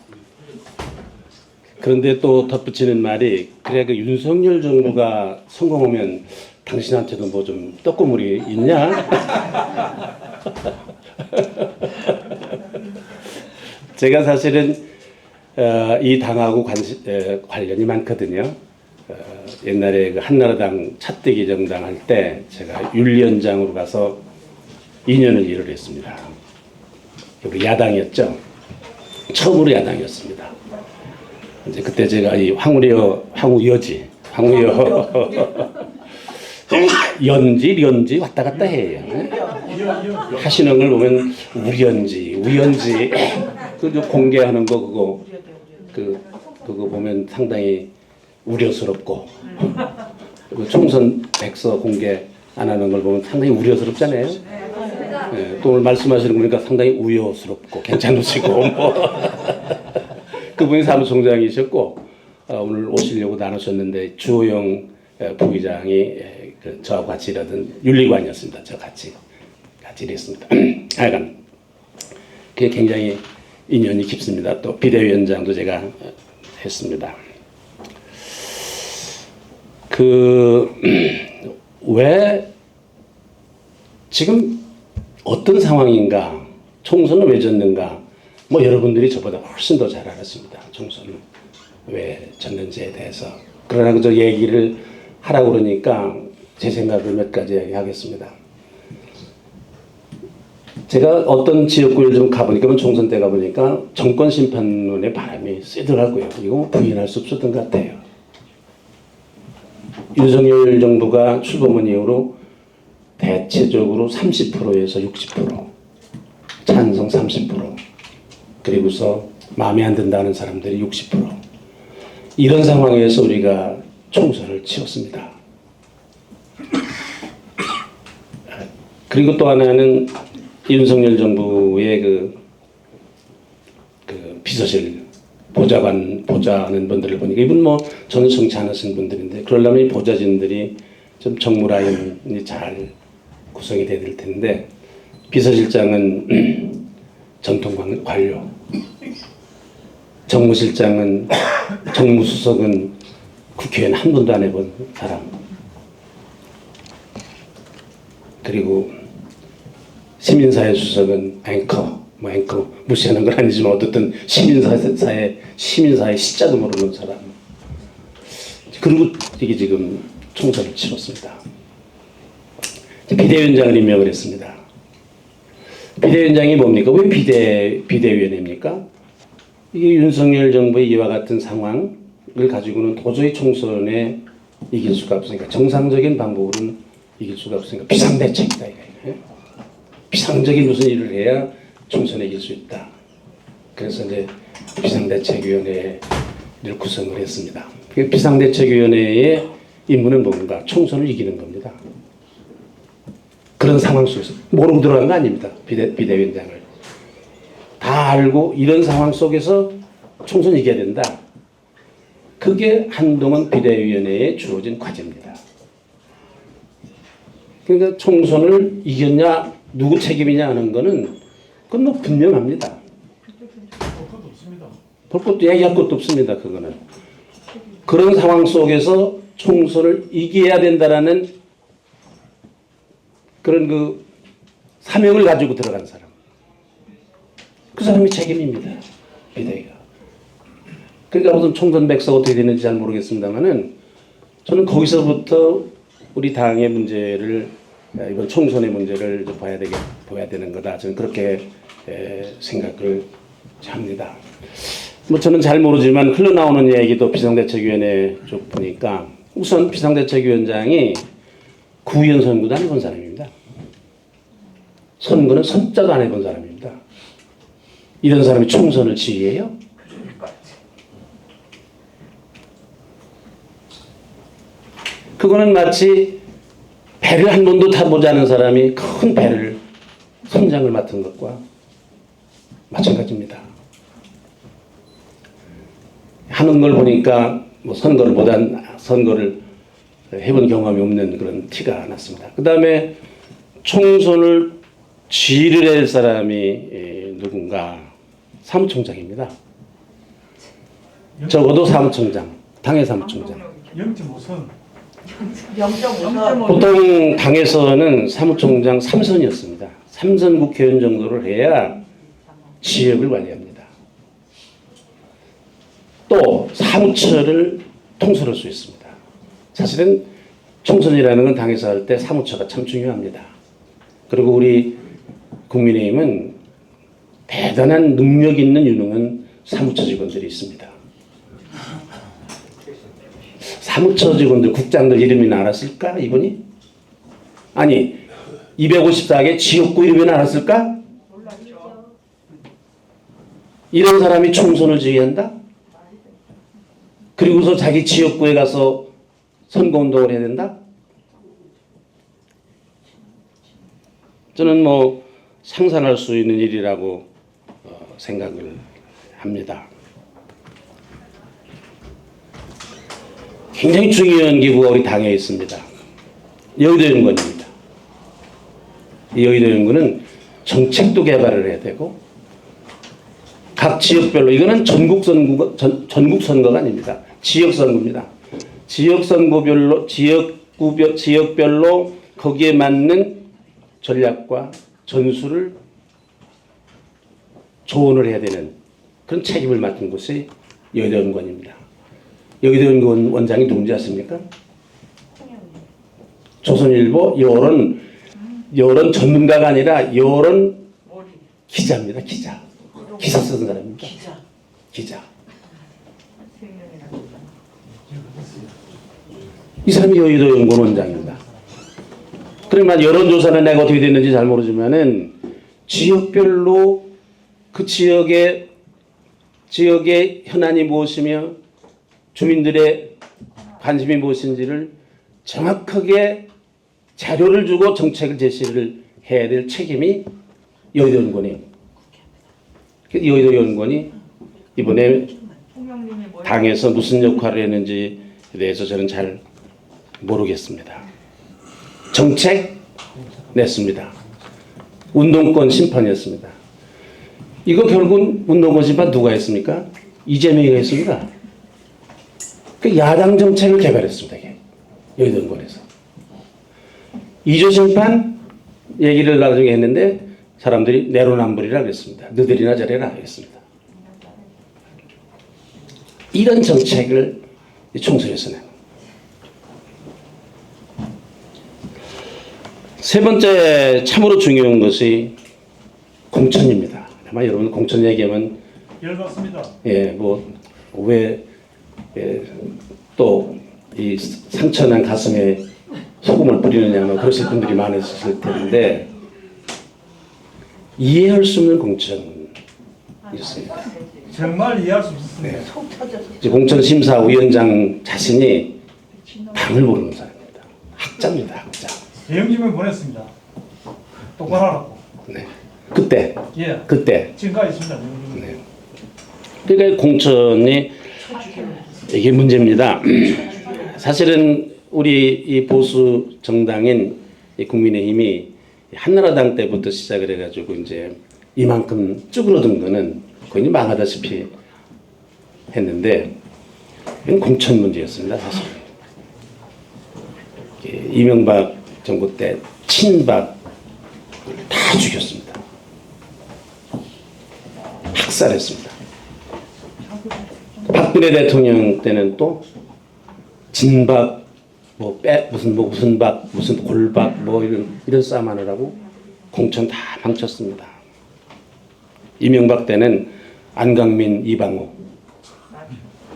그런데 또 덧붙이는 말이 그래 그 윤석열 정부가 성공하면 당신한테도 뭐 좀 떡고물이 있냐? 제가 사실은 이 당하고 관련이 많거든요. 옛날에 그 한나라당 차떼기 정당 할 때 제가 윤리위원장으로 가서 2년을 일을 했습니다. 우리 야당이었죠. 처음으로 야당이었습니다. 이제 그때 제가 이 황우여 연지 왔다 갔다 해요. 하시는 걸 보면 우연지 그 공개하는 거 그거 보면 상당히 우려스럽고 그 총선 백서 공개 안 하는 걸 보면 상당히 우려스럽잖아요. 네, 또 오늘 말씀하시는 거 보니까 상당히 우여스럽고 괜찮으시고 그분이 사무총장이셨고 오늘 오시려고 나누셨는데 주호영 부의장이 저하고 같이 일하던 윤리관이었습니다. 저 같이 일했습니다. 하여간 그게 굉장히 인연이 깊습니다. 또 비대위원장도 제가 했습니다. 왜 지금 어떤 상황인가, 총선은 왜 졌는가, 뭐 여러분들이 저보다 훨씬 더 잘 알았습니다. 총선은 왜 졌는지에 대해서. 그러나 그저 얘기를 하라고 그러니까 제 생각을 몇 가지 얘기하겠습니다. 제가 어떤 지역구를 좀 가보니까, 총선 때 가보니까 정권 심판론의 바람이 세더라고요. 이거 부인할 수 없었던 것 같아요. 윤석열 정부가 출범한 이후로 대체적으로 30%에서 60%, 찬성 30%, 그리고서 마음에 안 든다는 사람들이 60%. 이런 상황에서 우리가 총선을 치렀습니다. 그리고 또 하나는 윤석열 정부의 그 비서실 보좌하는 분들을 보니까 이분 뭐 저는 정치 안 하시는 분들인데 그러려면 이 보좌진들이 좀 정무 라인이 잘 구성이 돼야 될 텐데 비서실장은 전통 관료, 정무실장은 정무수석은 국회의원 한 번도 안 해본 사람, 그리고 시민사회 수석은 앵커 무시하는 건 아니지만 어쨌든 시민사회 시자도 모르는 사람. 그리고 이게 지금 총선을 치렀습니다. 비대위원장을 임명을 했습니다. 비대위원장이 뭡니까? 왜 비대위원회입니까? 이게 윤석열 정부의 이와 같은 상황을 가지고는 도저히 총선에 이길 수가 없으니까, 정상적인 방법으로는 이길 수가 없으니까 비상대책이다. 비상적인 무슨 일을 해야 총선에 이길 수 있다. 그래서 이제 비상대책위원회를 구성을 했습니다. 비상대책위원회의 임무는 뭔가? 총선을 이기는 겁니다. 그런 상황 속에서 모르고 들어간 거 아닙니다. 비대위원장을 다 알고 이런 상황 속에서 총선 이겨야 된다. 그게 한동훈 비대위원회에 주어진 과제입니다. 그러니까 총선을 이겼냐, 누구 책임이냐 하는 거는 그건 뭐 분명합니다. 볼 것도 얘기할 것도 없습니다. 그거는 그런 상황 속에서 총선을 이겨야 된다라는 그런 그 사명을 가지고 들어간 사람, 그 사람이 책임입니다. 비대위가. 그러니까 무슨 총선 백서가 어떻게 되는지 잘 모르겠습니다만은 저는 거기서부터 우리 당의 문제를, 이번 총선의 문제를 봐야 되는 거다. 저는 그렇게 생각을 합니다. 뭐 저는 잘 모르지만 흘러나오는 얘기도 비상대책위원회 쪽 보니까 우선 비상대책위원장이 구의원 선거도 안 해본 사람입니다. 선거는 선자도 안 해본 사람입니다. 이런 사람이 총선을 지휘해요? 그거는 마치 배를 한 번도 타보지 않은 사람이 큰 배를 선장을 맡은 것과 마찬가지입니다. 하는 걸 보니까 뭐 선거를 해본 경험이 없는 그런 티가 났습니다. 그 다음에 총선을 지휘를 할 사람이 누군가? 사무총장입니다. 적어도 사무총장, 당의 사무총장. 0.5선. 보통 당에서는 사무총장 3선이었습니다. 3선 국회의원 정도를 해야 지역을 관리합니다. 또 사무처를 통솔할 수 있습니다. 사실은 총선이라는 건 당에서 할 때 사무처가 참 중요합니다. 그리고 우리 국민의힘은 대단한 능력 있는 유능한 사무처 직원들이 있습니다. 사무처 직원들, 국장들 이름이나 알았을까 이분이? 아니 254개 지역구 이름이나 알았을까? 이런 사람이 총선을 지휘한다? 그리고서 자기 지역구에 가서 선거운동을 해야 된다? 저는 뭐 상상할 수 있는 일이라고 생각을 합니다. 굉장히 중요한 기구가 우리 당에 있습니다. 여의도연구원입니다. 이 여의도연구는 정책도 개발을 해야 되고 각 지역별로, 이거는 전국 선거가 아닙니다. 지역 선거입니다. 지역 선거별로, 지역별로 거기에 맞는 전략과 전술을 조언을 해야 되는 그런 책임을 맡은 곳이 여의도연구원입니다. 여의도연구원 원장이 누군지 아십니까? 조선일보 여론 전문가가 아니라 여론 기자입니다. 기사 쓰는 사람입니다. 기자. 이 사람이 여의도연구원 원장입니다. 그러면 여론조사는 내가 어떻게 됐는지 잘 모르지만은 지역별로 그 지역의 현안이 무엇이며 주민들의 관심이 무엇인지를 정확하게 자료를 주고 정책을 제시를 해야 될 책임이 여의도연구원이에요. 여의도연구원이 이번에 당에서 무슨 역할을 했는지에 대해서 저는 잘 모르겠습니다. 정책 냈습니다. 운동권 심판이었습니다. 이거 결국은 운동권 심판 누가 했습니까? 이재명이 했습니다. 그 야당 정책을 개발했습니다. 이게 여의도연구원에서. 2조 심판 얘기를 나중에 했는데 사람들이 내로남불이라 그랬습니다. 너들이나 저래라 그랬습니다. 이런 정책을 총선에서 낸. 세 번째 참으로 중요한 것이 공천입니다. 아마 여러분 공천 얘기하면 열받습니다. 예, 뭐 왜 또 이 상처난 가슴에 소금을 뿌리느냐 뭐 그러실 분들이 많으실 텐데 이해할 수 없는 공천이었습니다. 정말 이해할 수 없습니다. 네. 공천심사위원장 자신이 당을 모르는 사람입니다. 학자입니다. 학자. 대형지명 보냈습니다. 똑바로 하라고. 네. 그때. 예. 그때. 지금까지 있습니다. 네. 그러니까 공천이 이게 문제입니다. 사실은 우리 이 보수 정당인 이 국민의힘이 한나라당 때부터 시작을 해가지고 이제 이만큼 쭈그러든 거는 거의 망하다시피 했는데 이건 공천 문제였습니다. 사실 이명박 정부 때 친박을 다 죽였습니다. 학살했습니다. 박근혜 대통령 때는 또 진박 무슨 박 무슨 골박 뭐 이런 싸움 하느라고 공천 다 망쳤습니다. 이명박 때는 안강민, 이방호,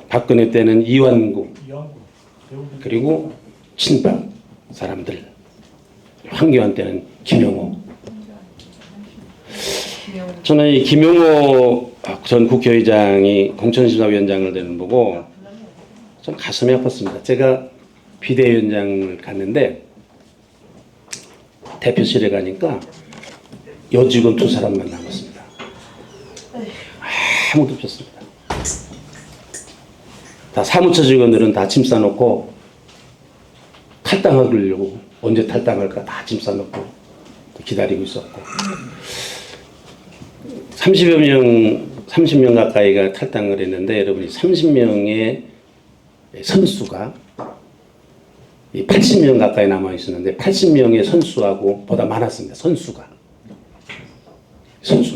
박근혜 때는 이완구, 그리고 친박 사람들, 황교안 때는 김영호. 저는 이 김영호 전 국회의장이 공천심사위원장을 되는 보고 좀 가슴이 아팠습니다. 제가 비대위원장을 갔는데 대표실에 가니까 여직원 2사람만 남았습니다. 아무도 없었습니다. 다 사무처 직원들은 다 짐 싸놓고 탈당하려고 언제 탈당할까 다 짐 싸놓고 기다리고 있었고 30명 가까이가 탈당을 했는데 여러분이 30명의 선수가 80명 가까이 남아 있었는데 80명의 선수하고 보다 많았습니다. 선수가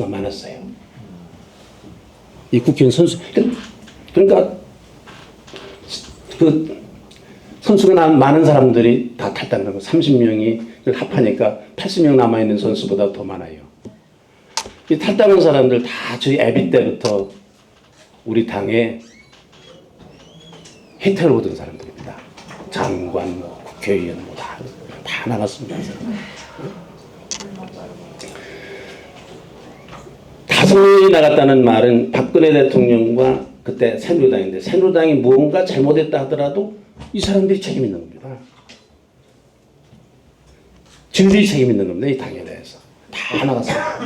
많았어요. 이 국회의원 선수 그러니까 그 선수가 많은 사람들이 다 탈당하고 30명이 합하니까 80명 남아 있는 선수보다 더 많아요. 이 탈당한 사람들 다 저희 애비 때부터 우리 당에 혜택을 얻은 사람들입니다. 장관, 뭐 국회의원 뭐 다 나갔습니다. 5명이 나갔다는 말은 박근혜 대통령과 그때 새누리당인데 새누리당이 무언가 잘못했다 하더라도 이 사람들이 책임 있는 겁니다. 저희들이 책임 있는 겁니다. 이 당에 대해서. 다 나갔습니다.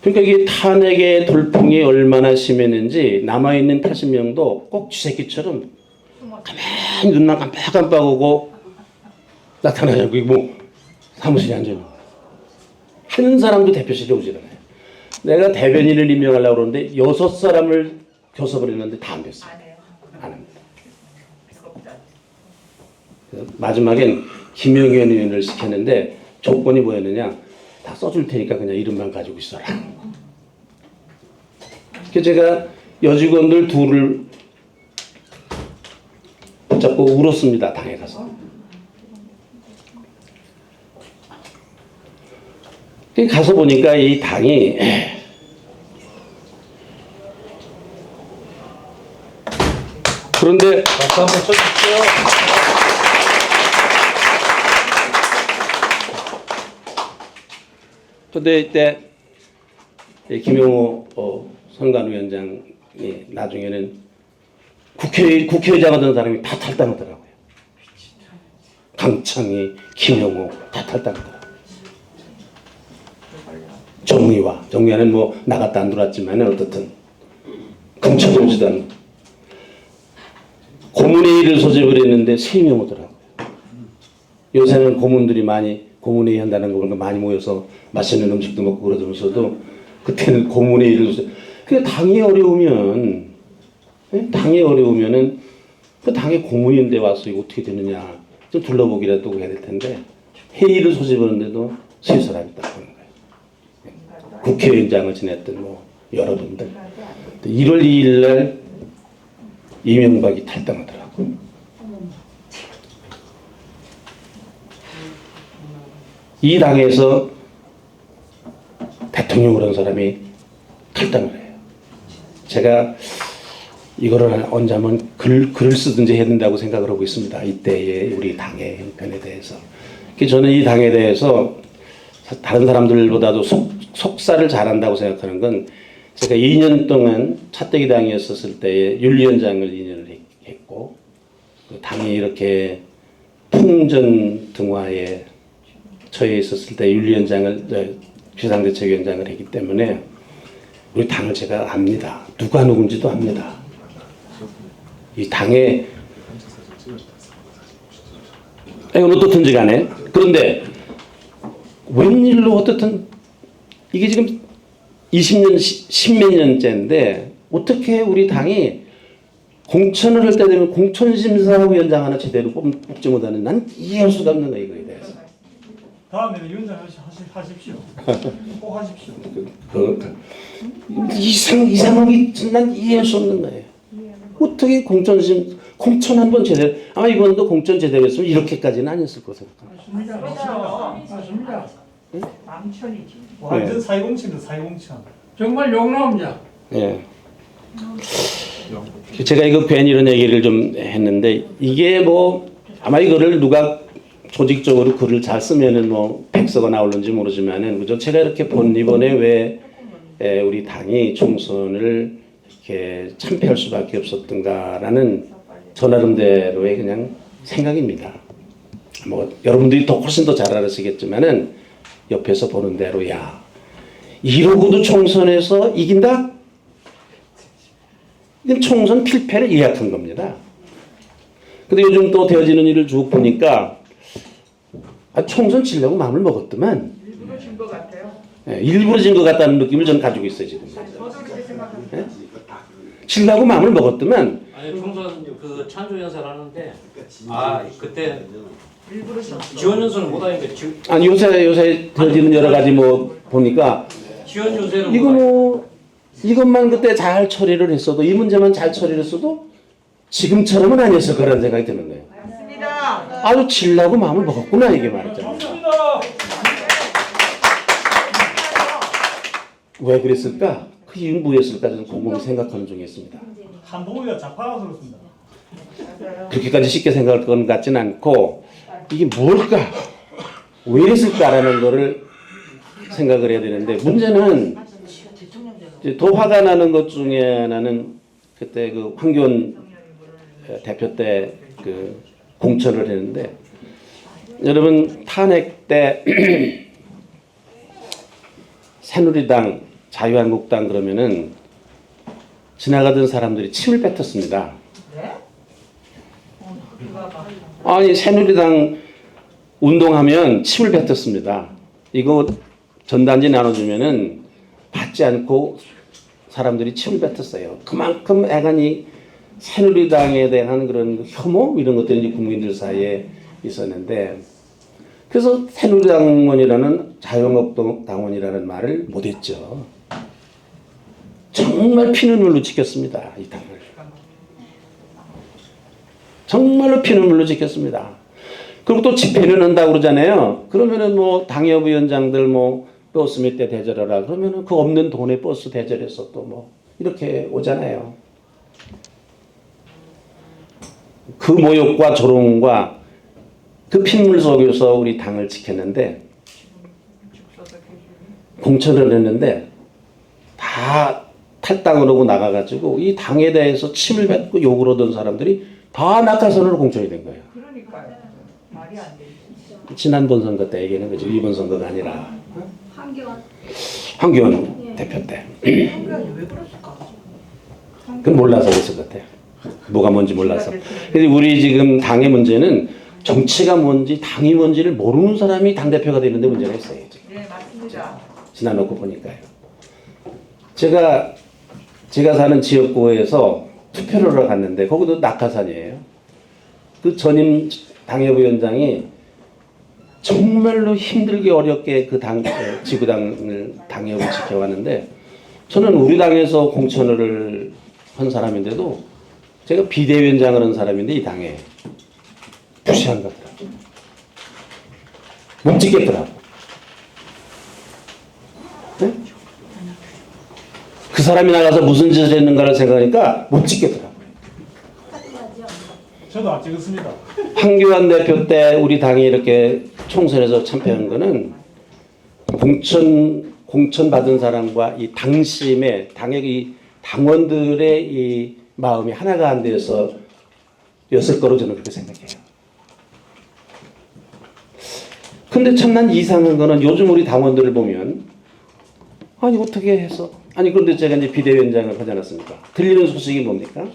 그러니까 이게 탄핵의 돌풍이 얼마나 심했는지 남아있는 80명도 꼭 쥐새끼처럼 가만히 눈만 깜빡깜빡하고 나타나냐고 뭐 사무실에 앉아있는 거예요. 한 사람도 대표실에 오질 않아요. 내가 대변인을 임명하려고 그러는데 6사람을 교섭을 했는데 다 안 됐어요. 안 합니다. 그래서 마지막엔 김영현 의원을 시켰는데 조건이 뭐였느냐, 다 써줄 테니까 그냥 이름만 가지고 있어라. 그래서 제가 여직원들 둘을 붙잡고 울었습니다. 당에 가서. 가서 보니까 이 당이 그런데 박수 한번 쳐주십시오. 근데 이때 김용호 선관위원장이 나중에는 국회의장 하던 사람이 다 탈당하더라고요. 강창희, 김용호 다 탈당하더라고요. 정의와는 뭐 나갔다 안 들어왔지만 어떻든 검찰오지도 않고 고문회의를 소집을 했는데 3명 오더라고요. 요새는 고문들이 많이 고문회의 한다는 거 보니까 많이 모여서 맛있는 음식도 먹고 그러면서도 그때는 고문회의를 그러니까 당이 어려우면은 그 당의 고문인데 와서 이거 어떻게 되느냐 좀 둘러보기라도 해야 될 텐데 회의를 소집하는데도 3사람이 딱 오는 거예요. 국회의장을 지냈던 뭐 여러분들 1월 2일 날 이명박이 탈당하더라고요. 이 당에서 대통령으로 한 사람이 탈당을 해요. 제가 이거를 언제 한번 글을 쓰든지 해야 된다고 생각을 하고 있습니다. 이때의 우리 당의 형편에 대해서. 저는 이 당에 대해서 다른 사람들보다도 속사를 잘한다고 생각하는 건 제가 2년 동안 차떼기 당이었을 때에 윤리위원장을 2년을 했고 당이 이렇게 풍전등화에 처해 있었을 때 윤리위원장을 비상대책위원장을 했기 때문에 우리 당을 제가 압니다. 누가 누군지도 압니다. 이 당에 이건 어떻든지 간에 그런데 웬일로 어떻든 이게 지금 20년, 10몇 년째인데 어떻게 우리 당이 공천을 할 때 되면 공천심사위원장 하나 제대로 뽑지 못하는 난 이해할 수가 없는 거예요. 이거에 대해서. 다음에는 위원장 하십시오. 꼭 하십시오. 이상하게 난 이해할 수 없는 거예요. 어떻게 공천 한 번 제대로 아마 이번도 공천 제대로 했으면 이렇게까지는 아니었을 거 생각합니다. 맞습니다. 망천이지. 완전 사회공천이다, 사회공천. 정말 욕나옵니다. 예. 제가 이거 괜히 이런 얘기를 좀 했는데 이게 뭐 아마 이거를 누가 조직적으로 글을 잘 쓰면은 뭐 100서가 나올는지 모르지만은 그죠? 제가 이렇게 본 이번에 왜 우리 당이 총선을 이렇게 참패할 수밖에 없었던가라는 저 나름대로의 그냥 생각입니다. 뭐 여러분들이 더 훨씬 더 잘 알으시겠지만은 옆에서 보는 대로 야 이러고도 총선에서 이긴다? 이건 총선 필패를 예약한 겁니다. 근데 요즘 또 되어지는 일을 쭉 보니까 총선 치려고 마음을 먹었더만 일부러 진 것 같아요. 일부러 진 것 같다는 느낌을 저는 가지고 있어요 지금. 저도 그렇게 생각합니다. 예? 치려고 마음을 먹었더만 아니 총선 그 찬조 연설을 하는데 그때 일부러 진 지원 연설은 못 하니까 아니 요새 되어지는 여러 가지 뭐 보니까 지원 요새는 이거 뭐 이것만 그때 잘 처리를 했어도 이 문제만 잘 처리를 했어도 지금처럼은 아니었을 거라는 생각이 드는 거예요. 맞습니다. 아주 치려고 마음을 먹었구나 이게 말이죠. 왜 그랬을까? 그 이유는 뭐였을까? 저는 곰곰이 생각하는 중에 있습니다. 한동훈이가 좌파라서 그렇습니다. 그렇게까지 쉽게 생각할 것 같지는 않고 이게 뭘까? 왜 이랬을까라는 거를 생각을 해야 되는데 문제는 이제 더 화가 나는 것 중에 하나는 그때 그 황교안 대표 때 그 공천을 했는데 여러분 탄핵 때 새누리당, 자유한국당 그러면은 지나가던 사람들이 침을 뱉었습니다. 아니 새누리당 운동하면 침을 뱉었습니다. 이거 전단지 나눠주면은 받지 않고 사람들이 침을 뱉었어요. 그만큼 애간이 새누리당에 대한 그런 혐오 이런 것들이 국민들 사이에 있었는데 그래서 새누리당원이라는 자유한국당원이라는 말을 못했죠. 정말 피눈물로 지켰습니다. 이 당을. 정말로 피눈물로 지켰습니다. 그리고 또 집회를 한다고 그러잖아요. 그러면은 뭐 당협위원장들 뭐 버스 몇 대 대절하라 그러면은 그 없는 돈에 버스 대절해서 또 뭐 이렇게 오잖아요. 그 모욕과 조롱과 그 핏물 속에서 우리 당을 지켰는데 공천을 했는데 다 탈당을 하고 나가가지고 이 당에 대해서 침을 뱉고 욕을 하던 사람들이 다 낙하산으로 공천이 된 거예요. 그러니까요. 말이 안 돼. 지난번 선거 때 얘기하는 거죠. 이번 선거가 아니라. 황교안 대표 때. 한국이 왜 그랬을까? 그건 몰라서 그랬을 것 같아요. 뭐가 뭔지 몰라서. 그래서 우리 지금 당의 문제는 정치가 뭔지 당이 뭔지를 모르는 사람이 당대표가 되는데 문제가 있어요. 지금. 네, 맞습니다. 지나놓고 보니까요. 제가 사는 지역구에서 투표를 하러 갔는데 거기도 낙하산이에요. 그 전임 당협위원장이 정말로 힘들게 어렵게 그 지구당을 당협을 지켜왔는데 저는 우리 당에서 공천을 한 사람인데도 제가 비대위원장을 한 사람인데 이 당에 무시한 거더라고요. 못 지켰더라고. 네? 그 사람이 나가서 무슨 짓을 했는가를 생각하니까 못 지켰더라고요. 저도 안 찍었습니다. 황교안 대표 때 우리 당이 이렇게 총선에서 참패한 거는 공천 받은 사람과 이 당심의 당의 이 당원들의 이 마음이 하나가 안 돼서 였을 거로 저는 그렇게 생각해요. 근데 참 난 이상한 거는 요즘 우리 당원들을 보면 아니 어떻게 해서 아니 그런데 제가 이제 비대위원장을 하지 않았습니까? 들리는 소식이 뭡니까?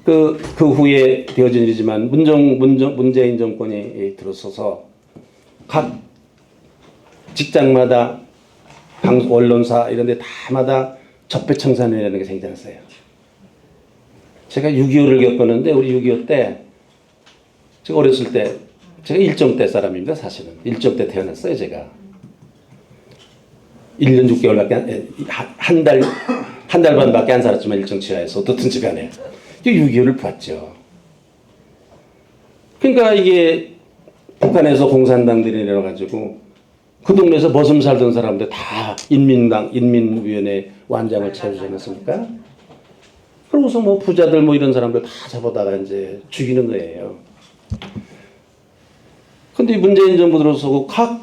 그 후에 되어진 일이지만 문재인 정권이 들어서서 각 직장마다 언론사 이런 데 다마다 적폐청산회라는 게 생겨났어요. 제가 6.25를 겪었는데 우리 6.25 때 제가 어렸을 때 제가 일정대 사람입니다. 사실은 일정대 태어났어요. 제가 1년 6개월밖에 한 달 반밖에 안 살았지만 일정치하에서 어떻든지 간에 6.25를 봤죠. 그러니까 이게 북한에서 공산당들이 내려가지고 그 동네에서 머슴 살던 사람들 다 인민위원회 완장을 채우지 않았습니까? 그러고서 뭐 부자들 뭐 이런 사람들 다 잡아다가 이제 죽이는 거예요. 근데 문재인 정부 들어서고 각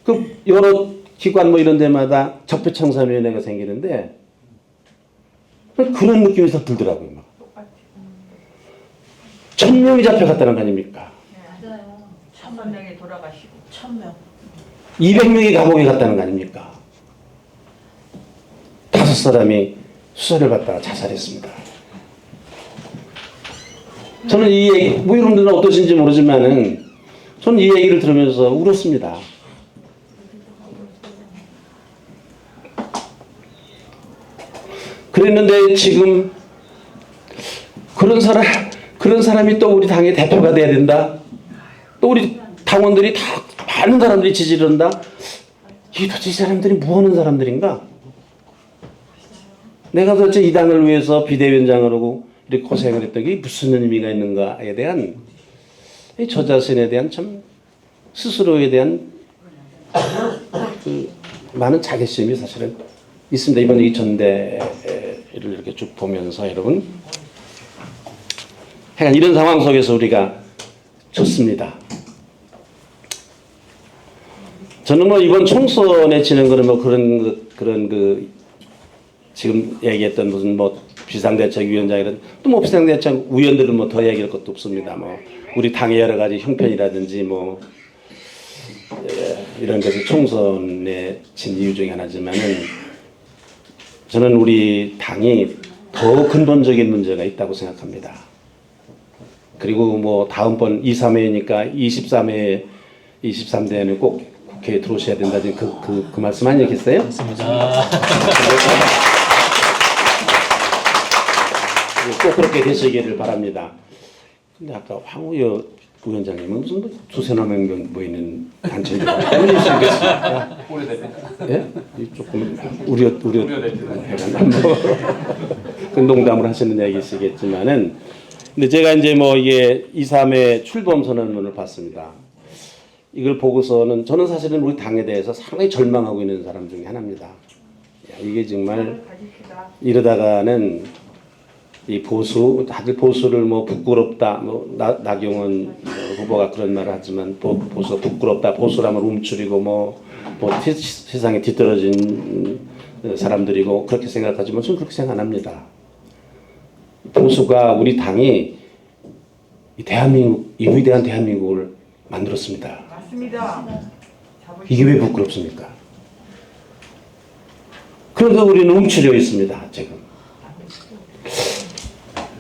그 여러 기관 뭐 이런 데마다 적폐청산위원회가 생기는데 그런 느낌이 더 들더라고요. 막. 1000명이 잡혀갔다는 거 아닙니까? 네, 맞아요. 1000명이 돌아가시고 1000명. 200명이 감옥에 갔다는 거 아닙니까? 5사람이 수사를 받다가 자살했습니다. 저는 이 얘기, 뭐 여러분들은 어떠신지 모르지만은 저는 이 얘기를 들으면서 울었습니다. 그랬는데 지금 그런 사람이 또 우리 당의 대표가 돼야 된다. 또 우리 당원들이 다 많은 사람들이 지지를 한다. 이 도대체 이 사람들이 뭐 하는 사람들인가? 내가 도대체 이 당을 위해서 비대위원장을 하고 이렇게 고생을 했던 게 무슨 의미가 있는가에 대한 저 자신에 대한 참 스스로에 대한 그 많은 자괴심이 사실은 있습니다. 이번에 이 전대를 이렇게 쭉 보면서 여러분, 하여간 이런 상황 속에서 우리가 좋습니다. 저는 뭐 이번 총선에 지는 거는 뭐 그런 그 지금 얘기했던 무슨 뭐 비상대책위원장이든 또 뭐 비상대책 위원들은 뭐 더 얘기할 것도 없습니다. 뭐 우리 당의 여러 가지 형편이라든지 뭐 이런 것이 총선에 진 이유 중에 하나지만은 저는 우리 당이 더 근본적인 문제가 있다고 생각합니다. 그리고 뭐 다음번 2, 3회니까 23대에는 꼭 국회에 들어오셔야 된다는 그 말씀 아니겠어요? 맞습니다. 꼭 그렇게 되시기를 바랍니다. 근데 아까 황우여 부위원장님은 무슨 두세나 명경 보이는 단체인데 어디시겠습니까? 예? 조금 그 농담을 하시는 얘기시겠지만은, 근데 제가 이제 뭐 이게 2, 3회 출범 선언문을 봤습니다. 이걸 보고서는 저는 사실은 우리 당에 대해서 상당히 절망하고 있는 사람 중에 하나입니다. 야, 이게 정말 이러다가는 이 보수, 다들 보수를 뭐 부끄럽다, 뭐 나경원 후보가 그런 말을 하지만 보수가 부끄럽다, 보수라면 움츠리고 뭐 세상에 뒤떨어진 사람들이고 그렇게 생각하지만 저는 그렇게 생각 안 합니다. 보수가 우리 당이 이 대한민국, 이 위대한 대한민국을 만들었습니다. 맞습니다. 이게 왜 부끄럽습니까? 그런데 우리는 움츠려 있습니다, 지금.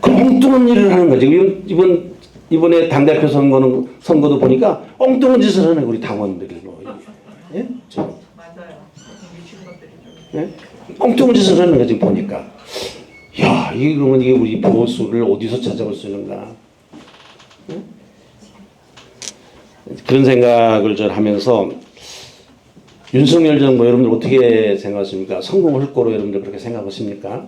엉뚱한 일을 하는 거죠. 이번에 당대표 선거도 보니까 엉뚱한 짓을 하는 우리 당원들이 뭐. 예? 맞아요. 미친 것들이죠. 예? 엉뚱한 짓을 하는 거 지금 보니까. 야, 이러면 이게 우리 보수를 어디서 찾아볼 수 있는가? 예? 그런 생각을 저 하면서 윤석열 정부 여러분들 어떻게 생각하십니까? 성공할 거로 여러분들 그렇게 생각하십니까?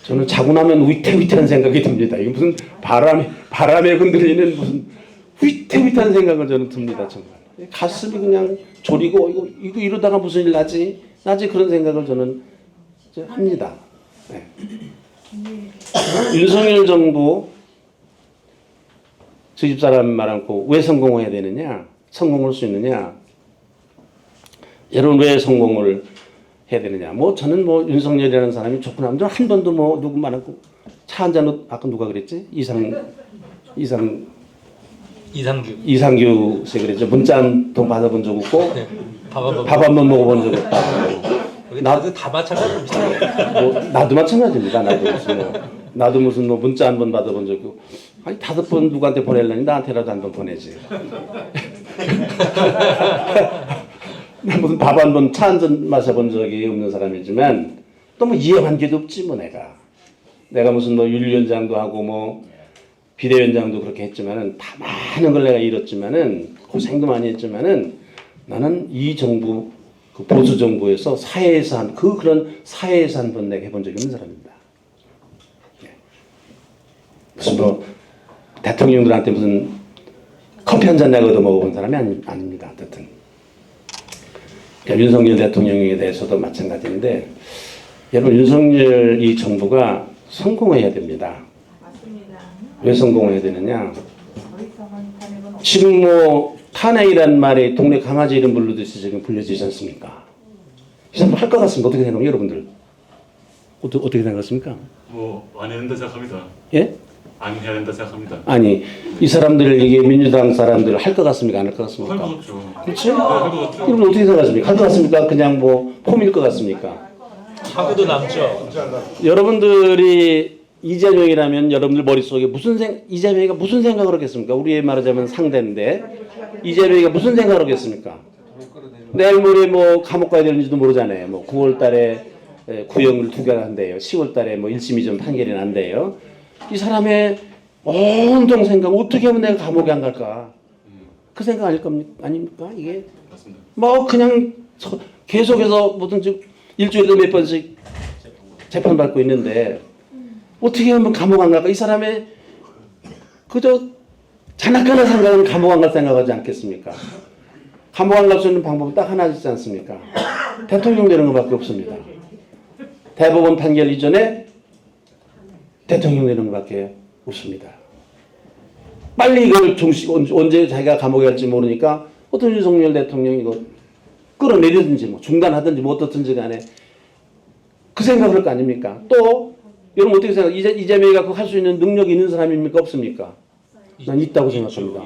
저는 자고 나면 위태위태한 생각이 듭니다. 이게 무슨 바람에 흔들리는 무슨 위태위태한 생각을 저는 듭니다. 정말 가슴이 그냥 졸이고 이거 이러다가 무슨 일 나지 그런 생각을 저는 합니다. 네. 윤석열 정부 저 집사람 말 않고 왜 성공해야 되느냐? 성공할 수 있느냐? 여러분 왜 성공을 해야 되느냐? 뭐 저는 뭐 윤석열이라는 사람이 좋고 남자 한 번도 뭐 누구 말하고 차 한 잔 아까 누가 그랬지? 이상규 씨 그랬죠. 문자 한 통 받아본 적 없고 밥 한 번 먹어본 적 없다. 나도 다 마찬가지입니다. 뭐 나도 마찬가지입니다. 나도 무슨 뭐 문자 한 번 받아본 적 없고 아니 5번 누구한테 보내려니 나한테라도 한 번 보내지. 무슨 밥 한 번 차 한 잔 마셔본 적이 없는 사람이지만 또 뭐 이해한 게도 없지 뭐 내가 무슨 뭐 윤리위원장도 하고 뭐 비대위원장도 그렇게 했지만은 다 많은 걸 내가 잃었지만은 고생도 많이 했지만은 나는 이 정부 그 보수 정부에서 사회에서 그런 사회에서 한 번 내가 해본 적이 없는 사람입니다. 무슨 뭐 대통령들한테 무슨 커피 한 잔 내가 얻어 먹어본 사람이 아닙니다. 어쨌든. 윤석열 대통령에 대해서도 마찬가지인데 여러분 윤석열 이 정부가 성공해야 됩니다. 맞습니다. 왜 성공해야 되느냐? 지금 뭐 탄핵이란 말에 동네 강아지 이름 부르듯이 지금 불려지지 않습니까? 이 사람 할 것 같습니까? 어떻게 생각해요 여러분들? 어떻게 생각하십니까? 뭐 안 해야 된다 생각합니다. 예? 안 해야 된다 생각합니다. 아니 이 사람들 이게 민주당 사람들 할 것 같습니까? 안 할 것 같습니까? 할 것 같죠. 그렇죠? 여러분 어떻게 생각하십니까? 할 것 같습니까? 그냥 뭐 폼일 것 같습니까? 하고도 남죠. 여러분들이 이재명이라면 여러분들 머릿속에 이재명이가 무슨 생각을 하겠습니까? 우리의 말하자면 상대인데 이재명이가 무슨 생각을 하겠습니까? 내일 모레 뭐 감옥 가야 되는지도 모르잖아요. 뭐 9월 달에 구형을 2개나 한대요. 10월 달에 뭐 1심 2심 판결이 난대요. 이 사람의 온통 생각 어떻게 하면 내가 감옥에 안 갈까? 그 생각 아닙니까? 이게 맞습니다. 뭐 그냥 계속해서 뭐든지 일주일에 몇 번씩 재판 받고 있는데 어떻게 하면 감옥 안 갈까? 이 사람의 그저 자나까나 생각은 감옥 안 갈 생각하지 않겠습니까? 감옥 안 갈 수 있는 방법이 딱 하나 있지 않습니까? 대통령 되는 것밖에 없습니다. 대법원 판결 이전에 대통령 되는 것밖에 없습니다. 빨리 이걸 언제 자기가 감옥에 갈지 모르니까 어떤 윤석열 대통령이 이거 끌어내리든지 뭐 중단하든지 뭐 어떻든지 간에 그 생각을 할 거 아닙니까? 또 여러분 어떻게 생각해요? 이재명이가 그거 할 수 있는 능력이 있는 사람입니까? 없습니까? 난 있다고 생각합니다.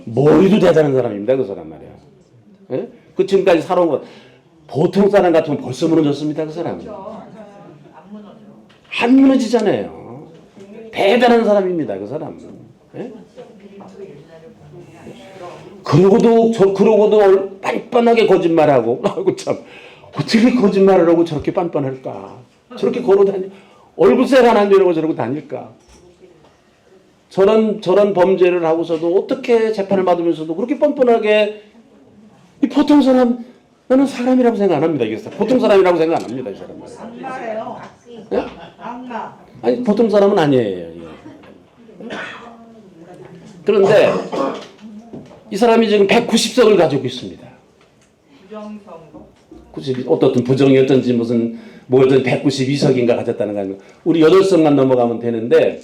머리도 대단한 사람입니다. 그 사람 말이야. 예? 그 지금까지 살아온 것 보통 사람 같으면 벌써 무너졌습니다. 그 사람. 안 무너지잖아요. 대단한 사람입니다. 그 사람. 예? 그러고도 빤빤하게 거짓말하고 아이고 참 어떻게 거짓말을 하고 저렇게 빤빤할까? 저렇게 걸어다니 얼굴색 하나 안 되려고 저러고 다닐까? 저런 범죄를 하고서도 어떻게 재판을 받으면서도 그렇게 뻔뻔하게 이 보통 사람 나는 사람이라고 생각 안 합니다. 이게 보통 사람이라고 생각 안 합니다. 이 사람은. 악마예요. 예? 악마. 아니 보통 사람은 아니에요. 예. 그런데 이 사람이 지금 190석을 가지고 있습니다. 부정선거. 어떻든 부정이었든지 무슨 뭐든 192석인가 가졌다는 거 아니에요. 우리 8석만 넘어가면 되는데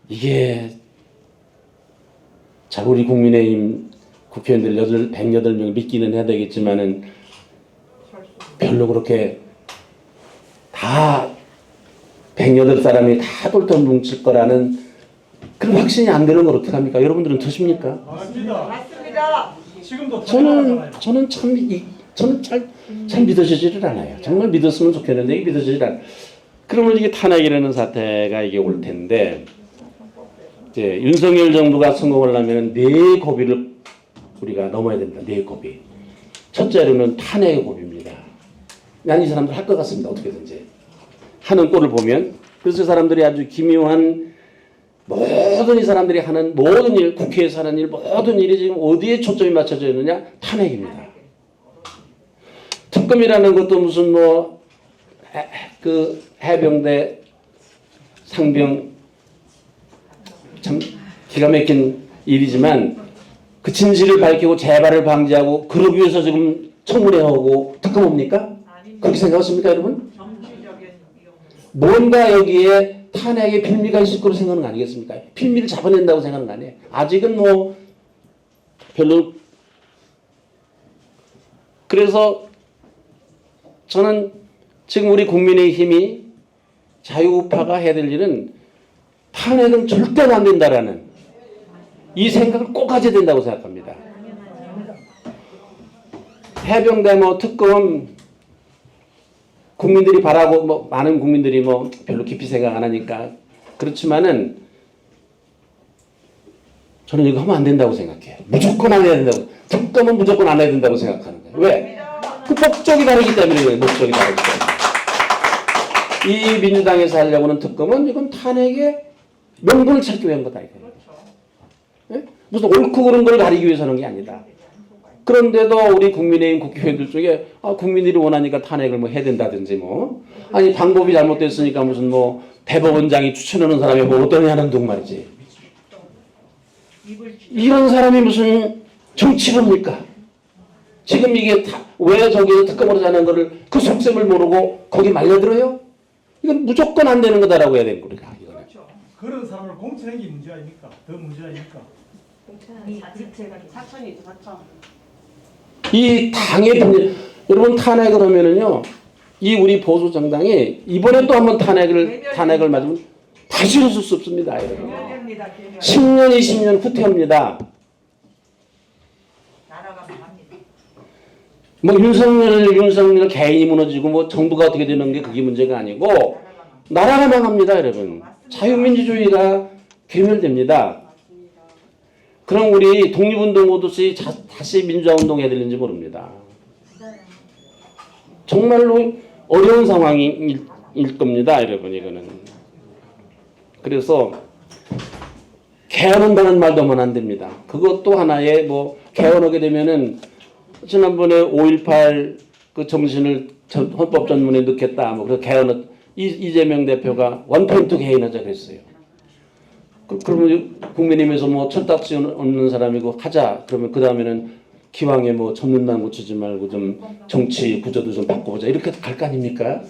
이게 자 우리 국민의힘 국회의원들 108명을 믿기는 해야 되겠지만은 별로 그렇게 다 108사람이 다 똘똘 뭉칠 거라는 그런 확신이 안 되는 걸 어떡합니까? 여러분들은 드십니까? 맞습니다. 지금도 저는 잘 믿어지지를 않아요. 정말 믿었으면 좋겠는데 이게 믿어지질 않아요. 그러면 이게 탄핵이라는 사태가 이게 올 텐데 이제 윤석열 정부가 성공을 하면 4 고비를 우리가 넘어야 된다. 4 고비. 첫째로는 탄핵의 고비입니다. 난 이 사람들 할 것 같습니다. 어떻게든지. 하는 꼴을 보면 그래서 사람들이 아주 기묘한 모든 이 사람들이 하는 모든 일, 국회에서 하는 일, 모든 일이 지금 어디에 초점이 맞춰져 있느냐? 탄핵입니다. 특검이라는 것도 무슨 그 해병대 상병 참 기가 막힌 일이지만 그 진실을 밝히고 재발을 방지하고 그러기 위해서 지금 청문회 하고 특검입니까? 그렇게 생각하십니까 여러분? 뭔가 여기에 탄핵의 빌미가 있을 거로 생각하는 거 아니겠습니까? 빌미를 잡아낸다고 생각하는 거 아니에요. 아직은 뭐 별로. 그래서 저는 지금 우리 국민의힘이 자유우파가 해야 될 일은 탄핵은 절대로 안 된다라는 이 생각을 꼭 가져야 된다고 생각합니다. 해병대 특검 국민들이 바라고 많은 국민들이 별로 깊이 생각 안 하니까 그렇지만은 저는 이거 하면 안 된다고 생각해요. 무조건 안 해야 된다고. 특검은 무조건 안 해야 된다고 생각하는 거예요. 왜? 그 목적이 다르기 때문에 그래요. 목적이 다르기 때문에. 이 민주당에서 하려고 하는 특검은 이건 탄핵의 명분을 찾기 위한 거다. 예? 무슨 옳고 그른 걸 가리기 위해서 하는 게 아니다. 그런데도 우리 국민의힘 국회의원들 중에 국민들이 원하니까 탄핵을 해야 된다든지 아니 방법이 잘못됐으니까 무슨 대법원장이 추천하는 사람이 어떠냐는 둥 말이지. 이런 사람이 무슨 정치입니까? 지금 이게 왜 저기 특검으로 자는 거를 그 속셈을 모르고 거기 말려들어요? 이건 무조건 안 되는 거다라고 해야 되는 거니까. 그렇죠. 그런 사람을 공천한 게 문제 아닙니까? 더 문제 아닙니까? 사천이죠, 사천. 이 당의 여러분 탄핵을 하면은요, 이 우리 보수 정당이 이번에 또 한번 탄핵을 맞으면 다시 웃을 수 없습니다, 여러분. 10년, 20년 후퇴합니다. 나라가 망합니다. 윤석열 개인이 무너지고 정부가 어떻게 되는 게 그게 문제가 아니고 나라가 망합니다, 여러분. 자유민주주의가 괴멸됩니다. 그럼 우리 독립운동 오듯이 다시 민주화운동 해야 되는지 모릅니다. 정말로 어려운 상황일 겁니다, 여러분. 이거는. 그래서 개헌한다는 말도 하면 안 됩니다. 그것도 하나의 개헌하게 되면은 지난번에 5.18 그 정신을 헌법 전문에 넣겠다. 그래서 개헌을 이재명 대표가 원포인트 개헌하자 그랬어요. 그러면 국민의힘에서 뭐 철딱지 없는 사람이고 하자. 그러면 그 다음에는 기왕에 뭐 전문만 고치지 말고 좀 정치 구조도 좀 바꿔보자. 이렇게 갈 거 아닙니까?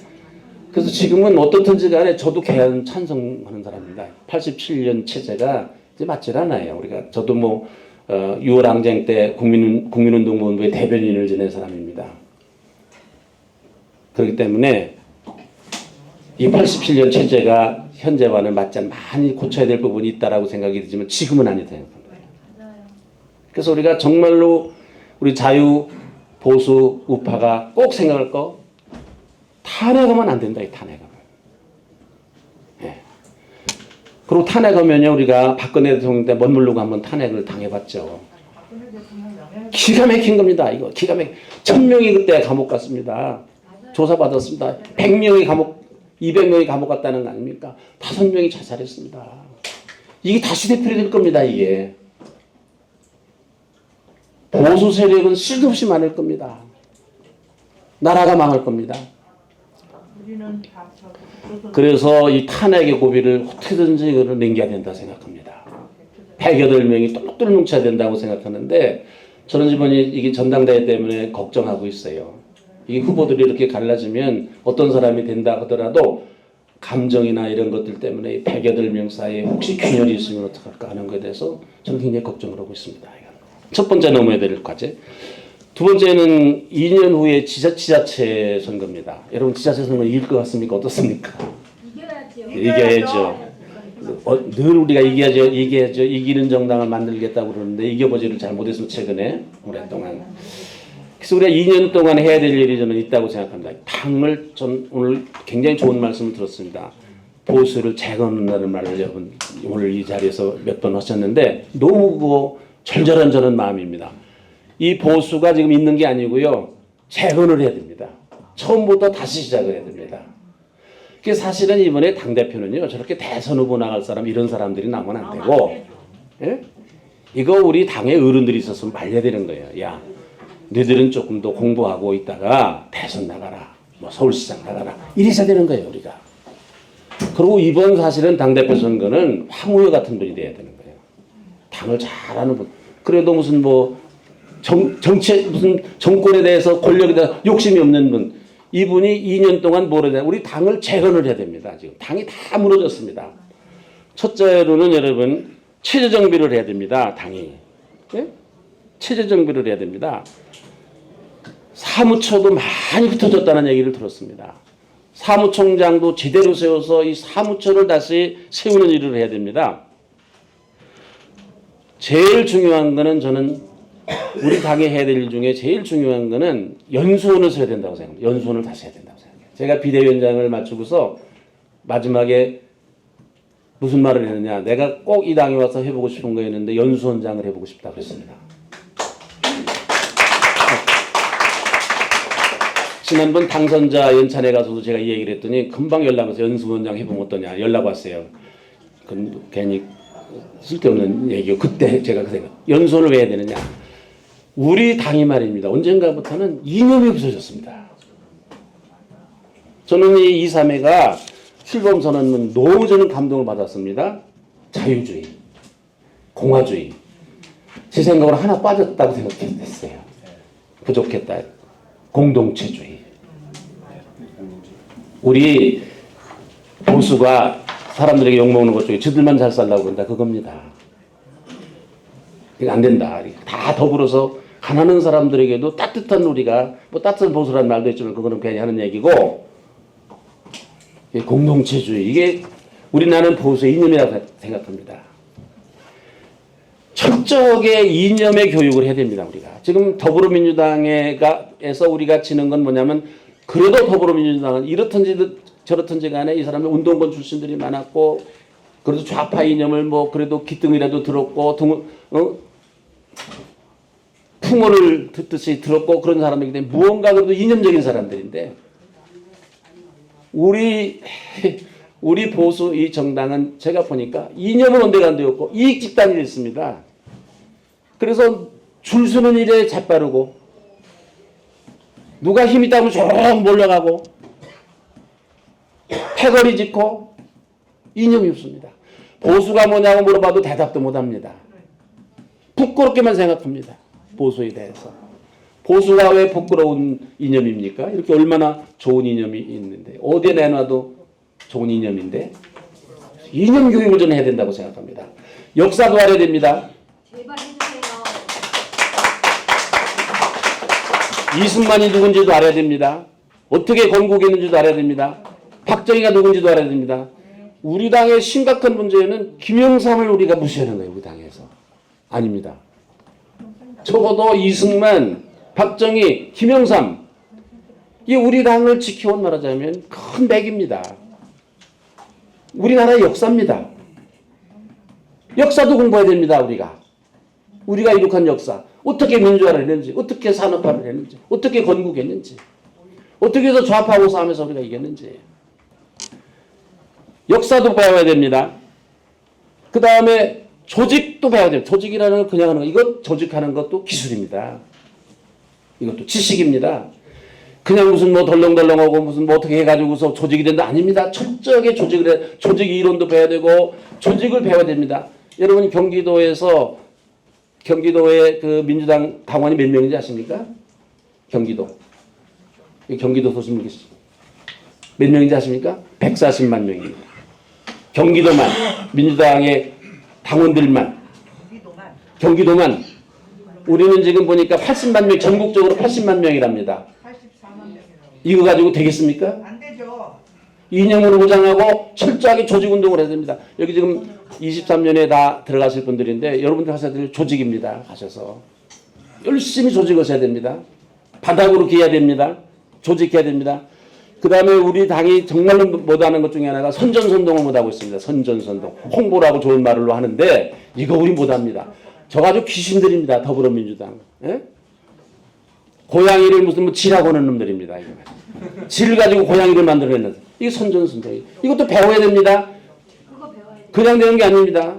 그래서 지금은 어떻든지 간에 저도 개헌 찬성하는 사람입니다. 87년 체제가 이제 맞질 않아요. 저도 뭐 6월 항쟁 때 국민운동본부의 대변인을 지낸 사람입니다. 그렇기 때문에 이 87년 체제가 현재와는 맞지 않는 많이 고쳐야 될 부분이 있다라고 생각이 들지만 지금은 아니다 생각합니다. 그래서 우리가 정말로 우리 자유 보수 우파가 꼭 생각할 거 탄핵하면 안 된다. 이 탄핵하면. 예. 그리고 탄핵하면요 우리가 박근혜 대통령 때 멋모르고 한번 탄핵을 당해봤죠. 기가 막힌 겁니다. 이거 기가 막힌. 1000명이 그때 감옥 갔습니다. 조사받았습니다. 100명이 감옥 200명이 감옥 갔다는 거 아닙니까? 5명이 자살했습니다. 이게 다시 되풀이될 겁니다. 이게. 보수 세력은 수도 없이 많을 겁니다. 나라가 망할 겁니다. 그래서 이 탄핵의 고비를 어떻게든지 이거를 넘겨야 된다 생각합니다. 108명이 똘똘 뭉쳐야 된다고 생각하는데 저는 이게 전당대회 때문에 걱정하고 있어요. 이 후보들이 이렇게 갈라지면 어떤 사람이 된다 하더라도 감정이나 이런 것들 때문에 108명 사이에 혹시 균열이 있으면 어떡할까 하는 것에 대해서 저는 굉장히 걱정을 하고 있습니다. 첫 번째 넘어야 될 과제. 두 번째는 2년 후에 지자체 선거입니다. 여러분 지자체 선거 이길 것 같습니까? 어떻습니까? 이겨야죠. 늘 우리가 이겨야죠. 이기는 정당을 만들겠다고 그러는데 이겨보지를 잘 못했으면 최근에 오랫동안. 그래서 우리가 2년 동안 해야 될 일이 저는 있다고 생각합니다. 당을 전 오늘 굉장히 좋은 말씀을 들었습니다. 보수를 재건한다는 말을 여러분 오늘 이 자리에서 몇 번 하셨는데 너무 그거 절절한 저는 마음입니다. 이 보수가 지금 있는 게 아니고요. 재건을 해야 됩니다. 처음부터 다시 시작을 해야 됩니다. 그게 사실은 이번에 당대표는요. 저렇게 대선 후보 나갈 사람 이런 사람들이 나오면 안 되고 예? 이거 우리 당의 어른들이 있었으면 말려야 되는 거예요. 야, 너희들은 조금 더 공부하고 있다가 대선 나가라. 뭐 서울시장 나가라. 이래야 되는 거예요. 우리가. 그리고 이번 사실은 당대표 선거는 황우여 같은 분이 돼야 되는 거예요. 당을 잘하는 분. 그래도 무슨 뭐 정치 무슨 정권에 대해서 권력에 대해서 욕심이 없는 분. 이분이 2년 동안 뭘 해야 돼? 우리 당을 재건을 해야 됩니다. 지금 당이 다 무너졌습니다. 첫째로는 여러분 체제 정비를 해야 됩니다. 당이. 네? 체제 정비를 해야 됩니다. 사무처도 많이 흩어졌다는 얘기를 들었습니다. 사무총장도 제대로 세워서 이 사무처를 다시 세우는 일을 해야 됩니다. 제일 중요한 거는 저는 우리 당이 해야 될 일 중에 제일 중요한 거는 연수원을 써야 된다고 생각합니다. 연수원을 다시 해야 된다고 생각해요. 제가 비대위원장을 마치고서 마지막에 무슨 말을 했느냐. 내가 꼭 이 당에 와서 해보고 싶은 거였는데 연수원장을 해보고 싶다고 했습니다. 지난번 당선자 연찬회 가서도 제가 이 얘기를 했더니 금방 연락 와서 연수원장 해보면 어떠냐 연락 왔어요. 그건 괜히 쓸데없는 얘기고 그때 제가 그 생각 연수원을 왜 해야 되느냐. 우리 당이 말입니다. 언젠가부터는 이념이 없어졌습니다. 저는 이 2.3회가 출범선언문 너무 저는 감동을 받았습니다. 자유주의, 공화주의. 제 생각으로 하나 빠졌다고 생각했어요. 부족했다. 공동체주의. 우리 보수가 사람들에게 욕먹는 것 중에 저들만 잘 살라고 그런다. 그겁니다. 이거 안 된다. 다 더불어서 가난한 사람들에게도 따뜻한 우리가 뭐 따뜻한 보수라는 말도 있지만 그거는 괜히 하는 얘기고 공동체주의. 이게 우리나라는 보수의 이념이라고 생각합니다. 철저하게 이념의 교육을 해야 됩니다. 우리가 지금 더불어민주당에서 우리가 지는 건 뭐냐면 그래도 더불어민주당은 이렇든지 저렇든지 간에 이 사람은 운동권 출신들이 많았고 그래도 좌파 이념을 뭐 그래도 기등이라도 들었고 풍어를 듣듯이 들었고 그런 사람이기 때문에 무언가 그래도 이념적인 사람들인데 우리 보수 이 정당은 제가 보니까 이념은 온데가 안 되었고 이익 집단이 있습니다. 그래서 줄 서는 일에 재빠르고 누가 힘이 있다면 쭉 몰려가고 패거리 짓고 이념이 없습니다. 보수가 뭐냐고 물어봐도 대답도 못합니다. 부끄럽게만 생각합니다. 보수에 대해서. 보수가 왜 부끄러운 이념입니까? 이렇게 얼마나 좋은 이념이 있는데 어디에 내놔도 좋은 이념인데 이념 교육을 좀 해야 된다고 생각합니다. 역사도 알아야 됩니다. 제발 해주세요. 이승만이 누군지도 알아야 됩니다. 어떻게 건국했는지도 알아야 됩니다. 박정희가 누군지도 알아야 됩니다. 우리 당의 심각한 문제는 김영삼을 우리가 무시하는 거예요. 우리 당에서. 아닙니다. 적어도 이승만, 박정희, 김영삼 이 우리 당을 지켜온 말하자면 큰 맥입니다. 우리나라의 역사입니다. 역사도 공부해야 됩니다. 우리가 이룩한 역사. 어떻게 민주화를 했는지, 어떻게 산업화를 했는지, 어떻게 건국했는지, 어떻게 해서 좌파하고 싸움에서 우리가 이겼는지. 역사도 배워야 됩니다. 그 다음에 조직도 배워야 됩니다. 조직이라는 건 그냥 하는 거. 이거 조직하는 것도 기술입니다. 이것도 지식입니다. 그냥 무슨 뭐 덜렁덜렁하고 무슨 뭐 어떻게 해가지고서 조직이 된다. 아닙니다. 철저하게 조직을 해. 조직 이론도 배워야 되고 조직을 배워야 됩니다. 여러분 경기도에 그 민주당 당원이 몇 명인지 아십니까? 경기도 도시민 계시죠? 몇 명인지 아십니까? 140만 명입니다. 경기도만 민주당의 당원들만 경기도만 우리는 지금 보니까 80만 명 전국적으로 80만 명이랍니다. 84만 명이라고. 이거 가지고 되겠습니까? 안 되죠. 이념으로 보장하고 철저하게 조직운동을 해야 됩니다. 여기 지금 23년에 다 들어가실 분들인데 여러분들 하셔야 될 조직입니다. 가셔서 열심히 조직을 해야 됩니다. 바닥으로 기해야 됩니다. 조직해야 됩니다. 그 다음에 우리 당이 정말로 못하는 것 중에 하나가 선전선동을 못하고 있습니다. 선전선동. 홍보라고 좋은 말로 하는데 이거 우리 못합니다. 저 가지고 귀신들입니다. 더불어민주당. 예? 고양이를 무슨 뭐 쥐라고 하는 놈들입니다. 이거. 쥐를 가지고 고양이를 만들어내는 이게 선전선동. 이것도 배워야 됩니다. 그냥 되는 게 아닙니다.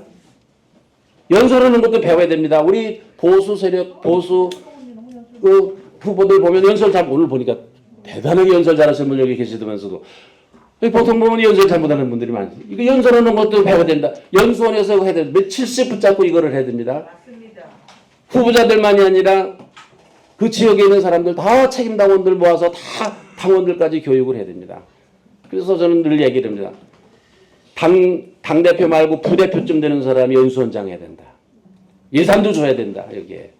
연설하는 것도 배워야 됩니다. 우리 보수 세력, 보수 그 후보들 보면 연설 잘 오늘 보니까 대단하게 연설 잘하시는 분 여기 계시면서도 보통 보면 연설 잘못하는 분들이 많지. 이거 연설하는 것도 배워야 된다. 연수원에서 해야 됩니다. 며칠씩 붙잡고 이거를 해야 됩니다. 맞습니다. 후보자들만이 아니라 그 지역에 있는 사람들 다 책임 당원들 모아서 다 당원들까지 교육을 해야 됩니다. 그래서 저는 늘 얘기를 합니다. 당대표 말고 부대표쯤 되는 사람이 연수원장 해야 된다. 예산도 줘야 된다. 여기에.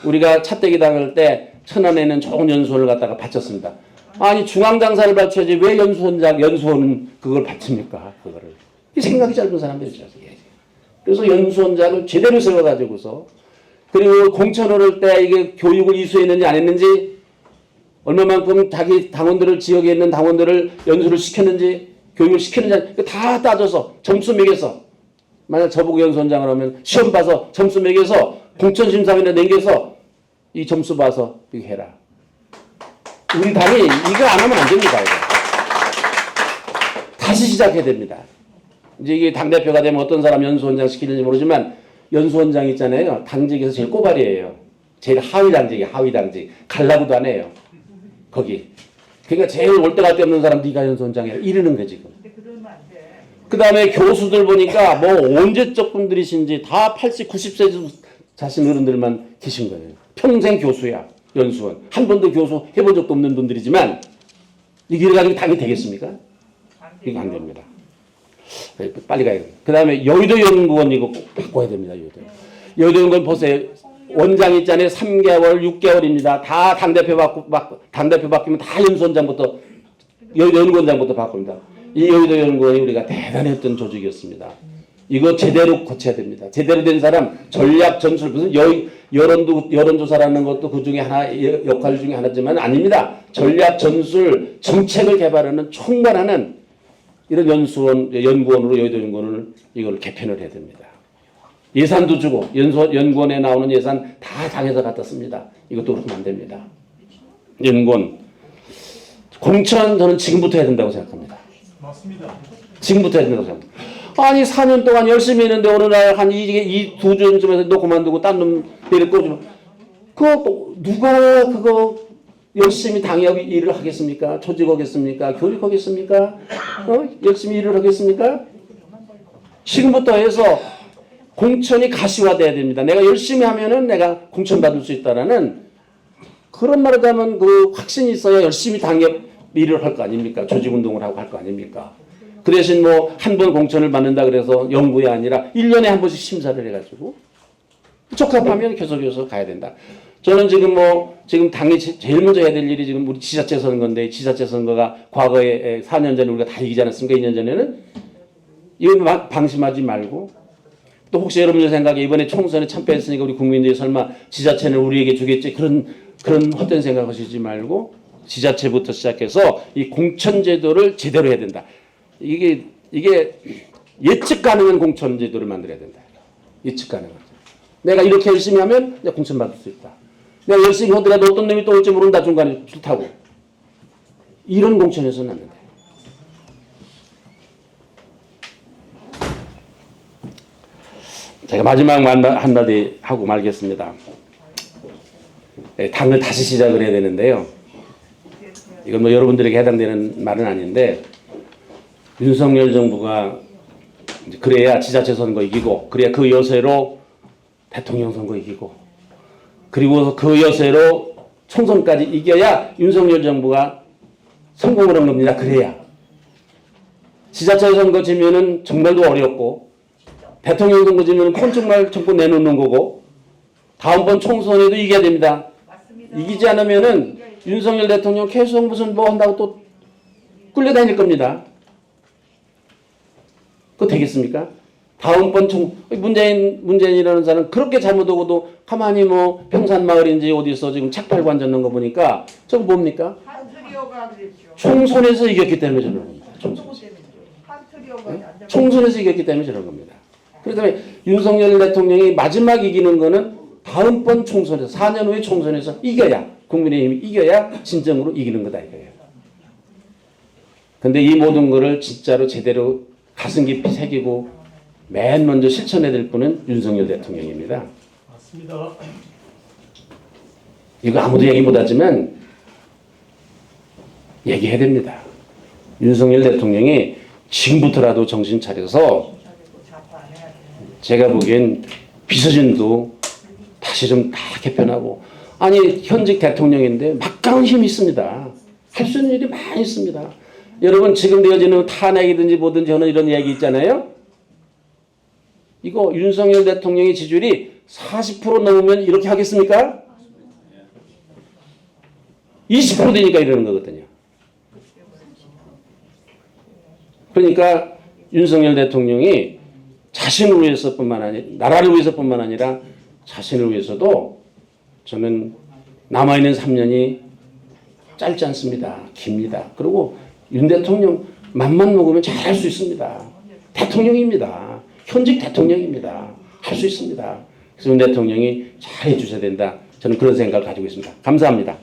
우리가 차떼기 당할 때 천안에는 좋은 연수원을 갖다가 바쳤습니다. 아니 중앙장사를 바쳐야지 왜 연수원 그걸 바칩니까? 그거를. 이 생각이 짧은 사람들이죠. 그래서 연수원장을 제대로 세워가지고서 그리고 공천을 때 이게 교육을 이수했는지 안 했는지 얼마만큼 자기 당원들을 지역에 있는 당원들을 연수를 시켰는지 교육을 시켰는지 다 따져서 점수 매겨서 만약 저보고 연수원장을 하면 시험 봐서 점수 매겨서 공천심사위원회 남겨서 이 점수 봐서 이거 해라. 우리 당이 이거 안 하면 안 됩니다. 이거. 다시 시작해야 됩니다. 이제 이게 당대표가 되면 어떤 사람 연수원장 시키는지 모르지만 연수원장 있잖아요. 당직에서 제일 꼬발이에요. 제일 하위 당직이에요. 하위 당직. 갈라고도 안 해요. 거기. 그러니까 제일 올 데 갈 데 없는 사람 네가 연수원장이야. 이러는 거지 지금. 그 다음에 교수들 보니까 뭐 언제적 분들이신지 다 80, 90세 자신 어른들만 계신 거예요. 평생 교수야. 연수원. 한 번도 교수 해본 적도 없는 분들이지만 이게 가지고 당이 되겠습니까? 이거 안 됩니다. 빨리 가야 돼요. 그 다음에 여의도 연구원 이거 꼭 바꿔야 됩니다. 여의도 연구원 보세요. 원장 있잖아요. 3개월, 6개월입니다. 다 당대표 바뀌면 다 연수원장부터 여의도 연구원장부터 바꿉니다. 이 여의도 연구원이 우리가 대단했던 조직이었습니다. 이거 제대로 고쳐야 됩니다. 제대로 된 사람 전략 전술 무슨 여론조사라는 것도 그 중에 하나 역할 중에 하나지만 아닙니다. 전략 전술 정책을 개발하는 총괄하는 이런 연구원으로 여의도 연구원을 이걸 개편을 해야 됩니다. 예산도 주고 연구원에 나오는 예산 다 당에서 갖다 씁니다. 이것도 그러면 안 됩니다. 연구원 공천 저는 지금부터 해야 된다고 생각합니다. 맞습니다. 지금부터 해야 된다고 생각합니다. 아니 4년 동안 열심히 했는데 어느 날 한 이 2주쯤에서 너 그만두고 딴 놈 데리고 오지 그거 누가 그거 열심히 당협 일을 하겠습니까? 조직하겠습니까? 교육하겠습니까? 열심히 일을 하겠습니까? 지금부터 해서 공천이 가시화돼야 됩니다. 내가 열심히 하면은 내가 공천 받을 수 있다라는 그런 말을 하면 그 확신이 있어야 열심히 당협 일을 할 거 아닙니까? 조직운동을 하고 할 거 아닙니까? 그 대신 뭐 한 번 공천을 받는다 그래서 영구가 아니라 1년에 한 번씩 심사를 해가지고 적합하면 계속해서 가야 된다. 저는 지금 당이 제일 먼저 해야 될 일이 지금 우리 지자체 선거인데 지자체 선거가 과거에 4년 전에 우리가 다 이기지 않았습니까? 2년 전에는 이건 방심하지 말고 또 혹시 여러분들 생각에 이번에 총선에 참패했으니까 우리 국민들이 설마 지자체는 우리에게 주겠지 그런 헛된 생각하시지 말고 지자체부터 시작해서 이 공천제도를 제대로 해야 된다. 이게 예측 가능한 공천제도를 만들어야 된다. 예측 가능한. 내가 이렇게 열심히 하면 내가 공천 받을 수 있다. 내가 열심히 하더라도 어떤 놈이 또 올지 모른다 중간에 싫다고. 이런 공천에서는 안 된다. 제가 마지막 한마디 하고 말겠습니다. 당을 다시 시작을 해야 되는데요. 이건 뭐 여러분들에게 해당되는 말은 아닌데 윤석열 정부가 그래야 지자체 선거 이기고 그래야 그 여세로 대통령 선거 이기고 그리고 그 여세로 총선까지 이겨야 윤석열 정부가 성공을 한 겁니다. 그래야 지자체 선거 지면은 정말도 어렵고 대통령 선거 지면은 그건 정말 정권 내놓는 거고 다음번 총선에도 이겨야 됩니다. 이기지 않으면은 윤석열 대통령 계속 무슨 뭐 한다고 또 끌려다닐 겁니다. 그거 되겠습니까? 다음번 문재인이라는 사람은 그렇게 잘못하고도 가만히 뭐 평산마을인지 어디서 지금 책 팔고 앉았는 거 보니까 저거 뭡니까? 총선에서 이겼기 때문에 저런 겁니다. 총선에서 이겼기 때문에 저런 겁니다. 그렇기 때문에 윤석열 대통령이 마지막 이기는 거는 다음번 총선에서 4년 후에 총선에서 이겨야 국민의힘이 이겨야 진정으로 이기는 거다 이거예요. 근데 이 모든 거를 진짜로 제대로 가슴 깊이 새기고 맨 먼저 실천해야 될 분은 윤석열 대통령입니다. 맞습니다. 이거 아무도 얘기 못하지만 얘기해야 됩니다. 윤석열 대통령이 지금부터라도 정신 차려서 제가 보기엔 비서진도 다시 좀 다 개편하고 아니 현직 대통령인데 막강한 힘이 있습니다. 할 수 있는 일이 많이 있습니다. 여러분 지금 되어지는 탄핵이든지 뭐든지 하는 이런 이야기 있잖아요. 이거 윤석열 대통령의 지지율이 40% 넘으면 이렇게 하겠습니까? 20% 되니까 이러는 거거든요. 그러니까 윤석열 대통령이 자신을 위해서뿐만 아니라 나라를 위해서뿐만 아니라 자신을 위해서도 저는 남아있는 3년이 짧지 않습니다. 깁니다. 그리고 윤 대통령 맘만 먹으면 잘할 수 있습니다. 대통령입니다. 현직 대통령입니다. 할 수 있습니다. 그래서 윤 대통령이 잘 해주셔야 된다. 저는 그런 생각을 가지고 있습니다. 감사합니다.